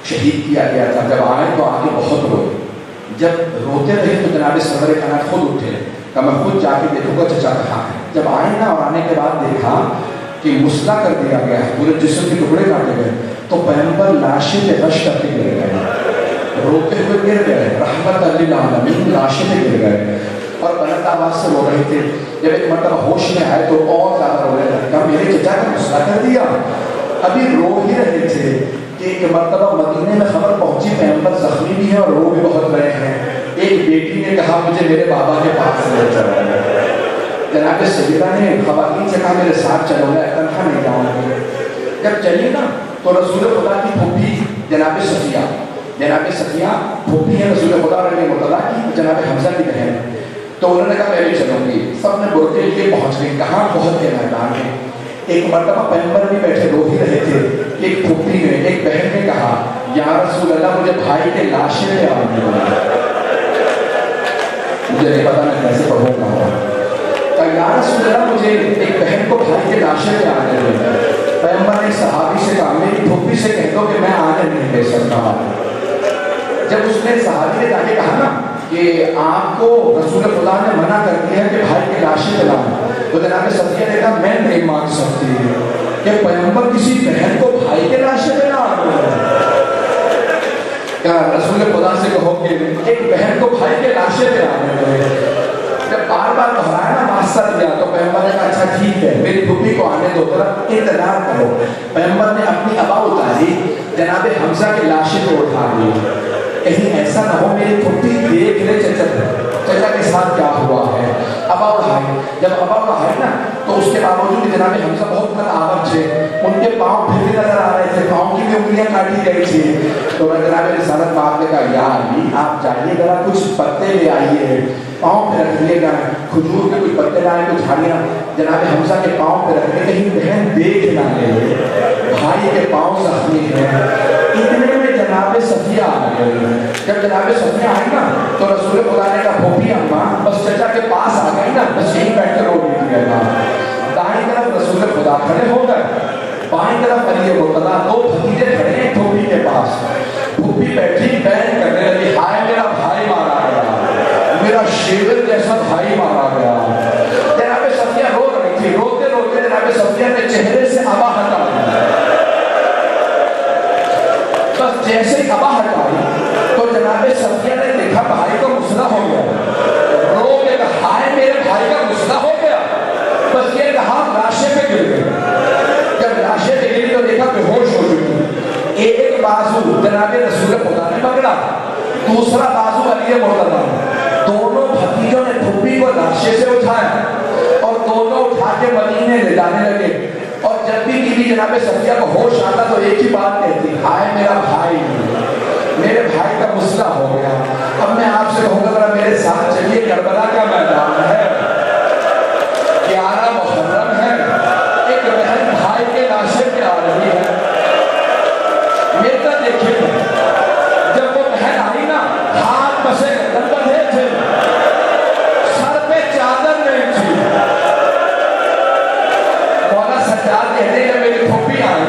شہید کیا گیا تھا. جب آئے تو آ کے بہت روئے. جب روتے رہے تو جناب سرور کائنات خود اٹھے کہ میں خود جا کے دیکھوں گا چچا کہاں ہے. جب آئے نا اور آنے کے بعد دیکھا کہ مسئلہ کر دیا گیا ہے, پورے جسم کے ٹکڑے کاٹے گئے, تو پیغمبر لاشیں پہ غش کر کے گر گئے, روتے ہوئے گر گئے, رحمت للعالمین لاشیں پہ گر گئے اور بلند آواز سے رو رہے تھے. جب ایک مرتبہ ہوش میں آئے تو اور زیادہ رو رہے تھے, کہا میرے چچا کا مسئلہ کر دیا. ابھی رو ہی رہے تھے کہ ایک مرتبہ مدینے میں خبر پہنچی پیغمبر زخمی بھی ہیں اور رو بھی بہت رہے ہیں. ایک بیٹی نے کہا مجھے میرے بابا کے پاس لے چلو. جناب سیدہ نے خواتین سے کہا میرے ساتھ چلو, میں تنہا نہیں جاؤں گی. جب چلیے نا تو رسول خدا کی پھوپھی جناب صفیہ پھوپھی ہیں رسول خدا رضی اللہ عنہ کی, جناب حمزہ کی بہن, تو انہوں نے کہا میں بھی چلوں گی. سب نے برقع لیے پہنچ گئے. کہاں بہت کے میدان میں. ایک مرتبہ پیغمبر بھی بیٹھے رو ہی رہے تھے. ایک پھوپھی نے ایک بہن نے کہا یا رسول اللہ مجھے بھائی کے لاشے پہ آنے دو. مجھے نہیں پتا میں کیسے پڑھوں گا. یا رسول اللہ مجھے ایک بہن کو بھائی کے لاشے پہ آنے دو. پیغمبر نے صحابی سے کہا میری پھوپھی سے کہہ دو کہ میں آنے نہیں دے سکتا. جب اس نے صحابی نے جا کے کہا نا کہ آپ کو رسول خدا نے منع کر دیا ہے کہ بھائی کے لاشیں پہ لاؤ, تو جناب صفیہ نے کہا میں نہیں مان سکتی کہ پیغمبر کسی بہن کو بھائی کے لاشیں پہ نہ آنے. کیا رسول خدا سے کہو کہ ایک بہن کو بھائی کے لاشیں پہ آنے دے. جب بار بار دہرایا نا واسطہ دیا تو پیغمبر نے کہا اچھا ٹھیک ہے میری پھوپھی کو آنے دو, ذرا انتظار کرو. پیغمبر نے اپنی ابا اتاری, جناب حمزہ کے لاشیں کو اٹھا لی. کہیں ایسا نہ ہو میری پھوپھی دیکھ لے چچا کے ساتھ کیا ہوا ہے. ابا اٹھائی. جب ابا اٹھائی نا تو اس کے باوجود جناب حمزہ بہت آور تھے, ان کے پاؤں پھر بھی نظر آ رہے تھے, پاؤں کی بھی انگلیاں کاٹی گئی تھی. تو جناب رسالت پاک نے کہا یا علی آپ جائیے ذرا کچھ پتے لے آئیے, پاؤں پہ رکھ لیے گا, کھجور کے کچھ پتے لائے کچھ جھاڑیاں جناب حمزہ کے پاؤں پہ رکھ کے کہیں بہن دیکھ نہ لے بھائی کے پاؤں زخمی ہیں. اتنے میں جناب صفیہ آ گئی. جب جناب صفیہ آئی نا تو رسول خدا نے کہا پھوپھی اماں بس چچا کے پاس آ گئی نا, بس یہیں بیٹھ کر رو لیجیے گا. دائیں طرف رسول خدا کھڑے ہو گئے, بائیں طرف علی مرتضیٰ, دو بھتیجے کھڑے ہیں پھوپھی کے پاس. پھوپھی بیٹھی بین کرنے لگی ہائے میرا بھائی مارا گیا, میرا شیور جیسا بھائی مارا گیا. جناب صفیہ رو رہی تھی. روتے روتے جناب صفیہ نے چہرے سے ابا ہٹا دیا. بس جیسے ہی ابا ہٹائی تو جناب صفیہ نے دیکھا بھائی کو غصہ ہو گیا. رو کے کہا ہائے میرے بھائی کا غصہ ہو گیا. بس یہ کہا لاشے پہ گر گئی. جب لاشے پہ گری تو دیکھا بے ہوش ہو چکی. ایک بازو جناب رسول خدا نے پکڑا, دوسرا بازو علی مرتضیٰ. دونوں بھتیجوں نے پھوپھی کو لاشے سے اٹھایا اور دونوں اٹھا کے مدینے لے جانے لگے. اور جب بھی بیوی جناب صفیہ کو ہوش آتا تو ایک ہی بات کہتی ہائے میرا بھائی, میرے بھائی کا مسئلہ ہو گیا. اب میں آپ سے کہوں گا ذرا میرے ساتھ چلیے, کربلا کا میدان ہے, 11 محرم ہے, ایک بہن بھائی کے لاشے پہ آ رہی ہے. میرے طرح دیکھیے جب وہ بہن آئی نا ہاتھ بسے گردن بندھے تھے, سر پہ چادر نہیں تھی. مولا سجاد کہتے ہیں جب میری پھوپھی آئی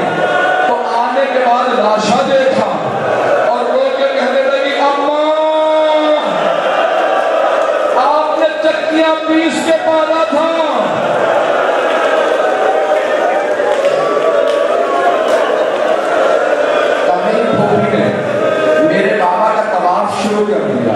تو آنے کے بعد لاشا دیکھا اور رو کے کہنے لگی اماں آپ نے چکیاں پیس کے پالا تھا. میرے بابا کا طواف شروع کر دیا.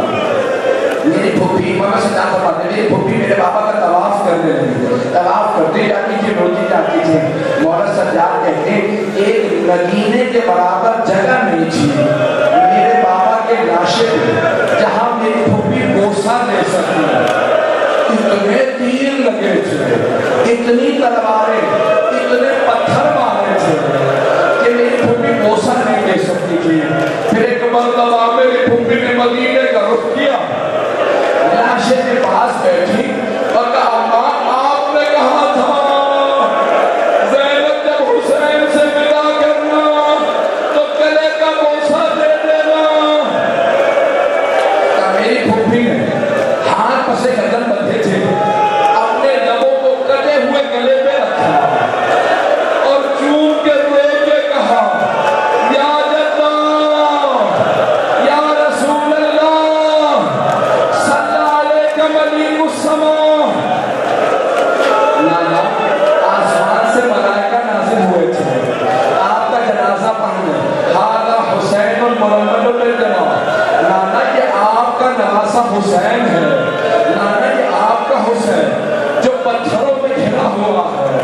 میری پھوپھی مولا سجاد فرماتے ہیں میری پھوپھی میرے بابا کا طواف کرنے لگی. طواف کرتی جاتی تھی, روتی جاتی تھی. مولا سجاد کہتے ہیں ایک مدینے کے برابر جگہ نہیں تھی میرے بابا کے لاشے پہ جہاں میری پھوپھی بوسہ لے سکتی. اتنے تیر لگے تھے, اتنی تلواریں, اتنے پتھر مارے تھے کہ میری پھوپھی بوسہ نہیں لے سکتی تھی. پھر ایک مرتبہ میری پھوپھی نے مدینے کا رخ کیا, لاشے کے پاس بیٹھی اور کہا اماں آپ نے کہا تھا زینب جب حسین سے ملا کرنا تو گلے کا بوسہ دے دینا. میری پھوپھی نے ہاتھ پسے گردن بندھے تھے, اپنے لبوں کو کٹے ہوئے گلے پہ رکھا اور چوم کے رو کے کہا یا جدہ یا رسول اللہ صلی علیہ ملیک السماء. نانا آسمان سے ملائکہ نازل ہوئے تھے آپ کا جنازہ پڑھنے. ہذا حسین المرمد بالجناب. نانا یہ آپ کا نواسہ حسین ہے. نانا یہ آپ کا حسین جو پتھروں میں گھرا ہوا ہے,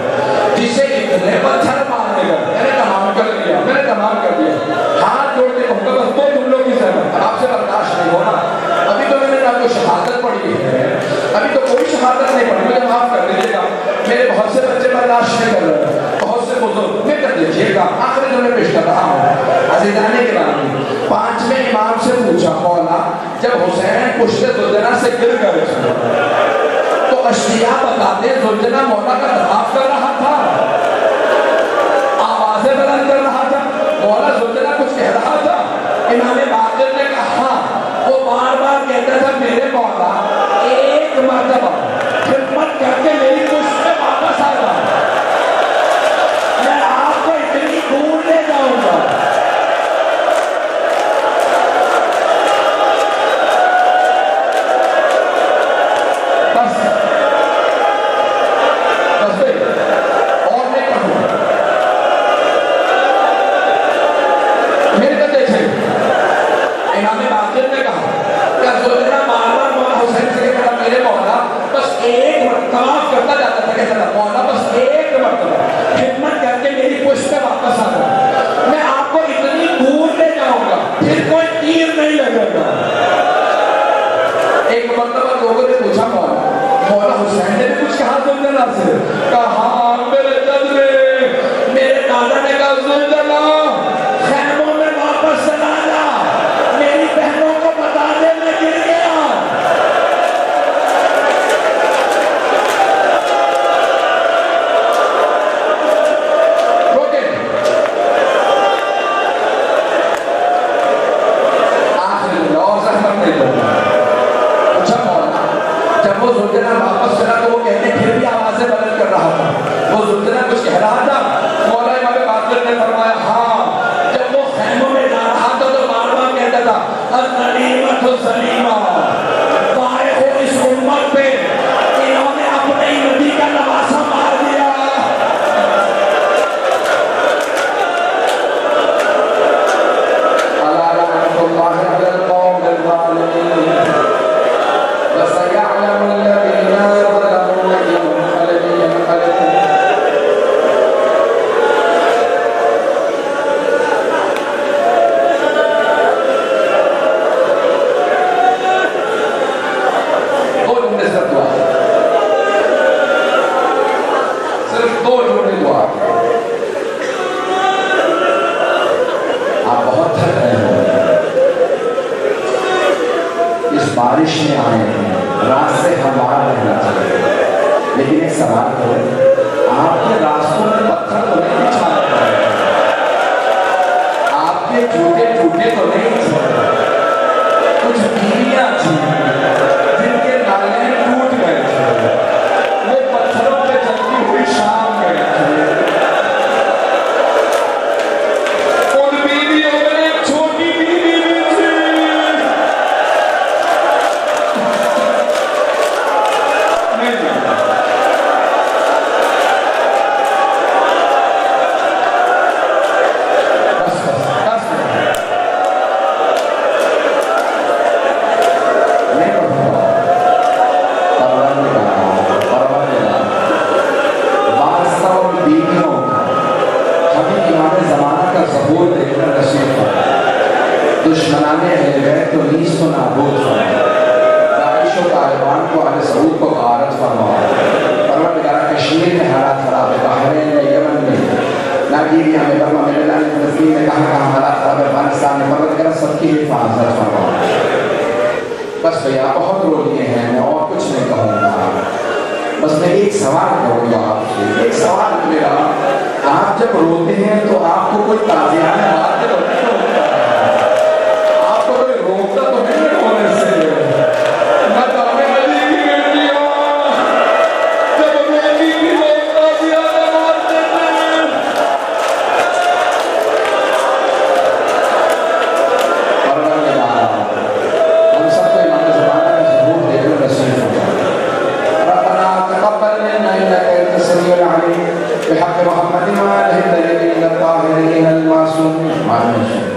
جسے اتنے پتھر مارے گا. میں نے تمام کر دیا, میں نے تمام کر دیا. ہاتھ جوڑ کے کہوں گا بس دو جملوں کی زحمت, آپ سے برداشت نہیں ہونا. ابھی تو میں نے نہ کوئی شہادت پڑھی ہے, ابھی تو کوئی شہادت نہیں پڑھی, مجھے معاف کر دیجیے گا. میرے بہت سے بچے برداشت نہیں کر رہے, بہت سے بزرگ میں کر دیجیے گا. آخری جو میں پیش کر رہا ہوں عزیزان گرامی, 5ویں امام سے پوچھا مولا جب حسین پشت زلجنہ سے گر گئے تو اشیاء بتاتے زلجنہ مولا کا دفاع کر رہا تھا، آوازیں بلند کر رہا تھا، مولا زلجنہ کچھ کہہ رہا تھا۔ امام باقر نے کہا وہ بار بار کہتا تھا میرے مولا ایک مرتبہ خدمت کر کے میری پشت پہ واپس آ جاؤ، میں آپ کو اتنی دور لے جاؤں گا۔ بارش میں آئے ہیں، رات سے ہموار رہنا چاہیے، لیکن ایک سوال کرو، آپ کے راستوں میں پتھر تو نہیں بچھائے گئے، آپ کے جوتے ٹوٹے تو نہیں تھے، کچھ بیویاں تھیں جن کے نالے ٹوٹ گئے تھے، وہ پتھروں پہ چلتی ہوئی شام گئے تھے، ان بیویوں میں ایک چھوٹی بیوی بھی تھی۔ دشمنان اہل بیت کو نیست و نابود فرما، داعش و طالبان کو اہل سعود کو غارت فرما۔ پروردگار کشمیر میں حالات خراب ہے، بحرین میں، یمن میں، نائجیریا میں، برما میں، لیبنان میں، فلسطین میں، کہاں حالات خراب ہے، افغانستان میں، پروردگار سب کی حفاظت فرما۔ بس بھیا بہت رو لیے ہیں، میں اور کچھ نہیں کہوں گا، بس میں ایک سوال کروں گا آپ سے، ایک سوال میرا، آپ جب روتے ہیں تو آپ کو کوئی تازیانہ بات تو نہیں ہوتا ہے، آپ کو کوئی روکتا تو نہیں ہونے سے، میں دامے علی کی بیٹی ہوں، جب بیٹی کی لوگ تازیانہ مار دیتے ہیں، پروردگار ہم سب کو امام زمانہ کا ظہور دیکھنا نصیب ہو۔ ربنا تقبل منا انك انت السميع العليم بحق محمد وآله الطيبين الطاهرين المعصومين.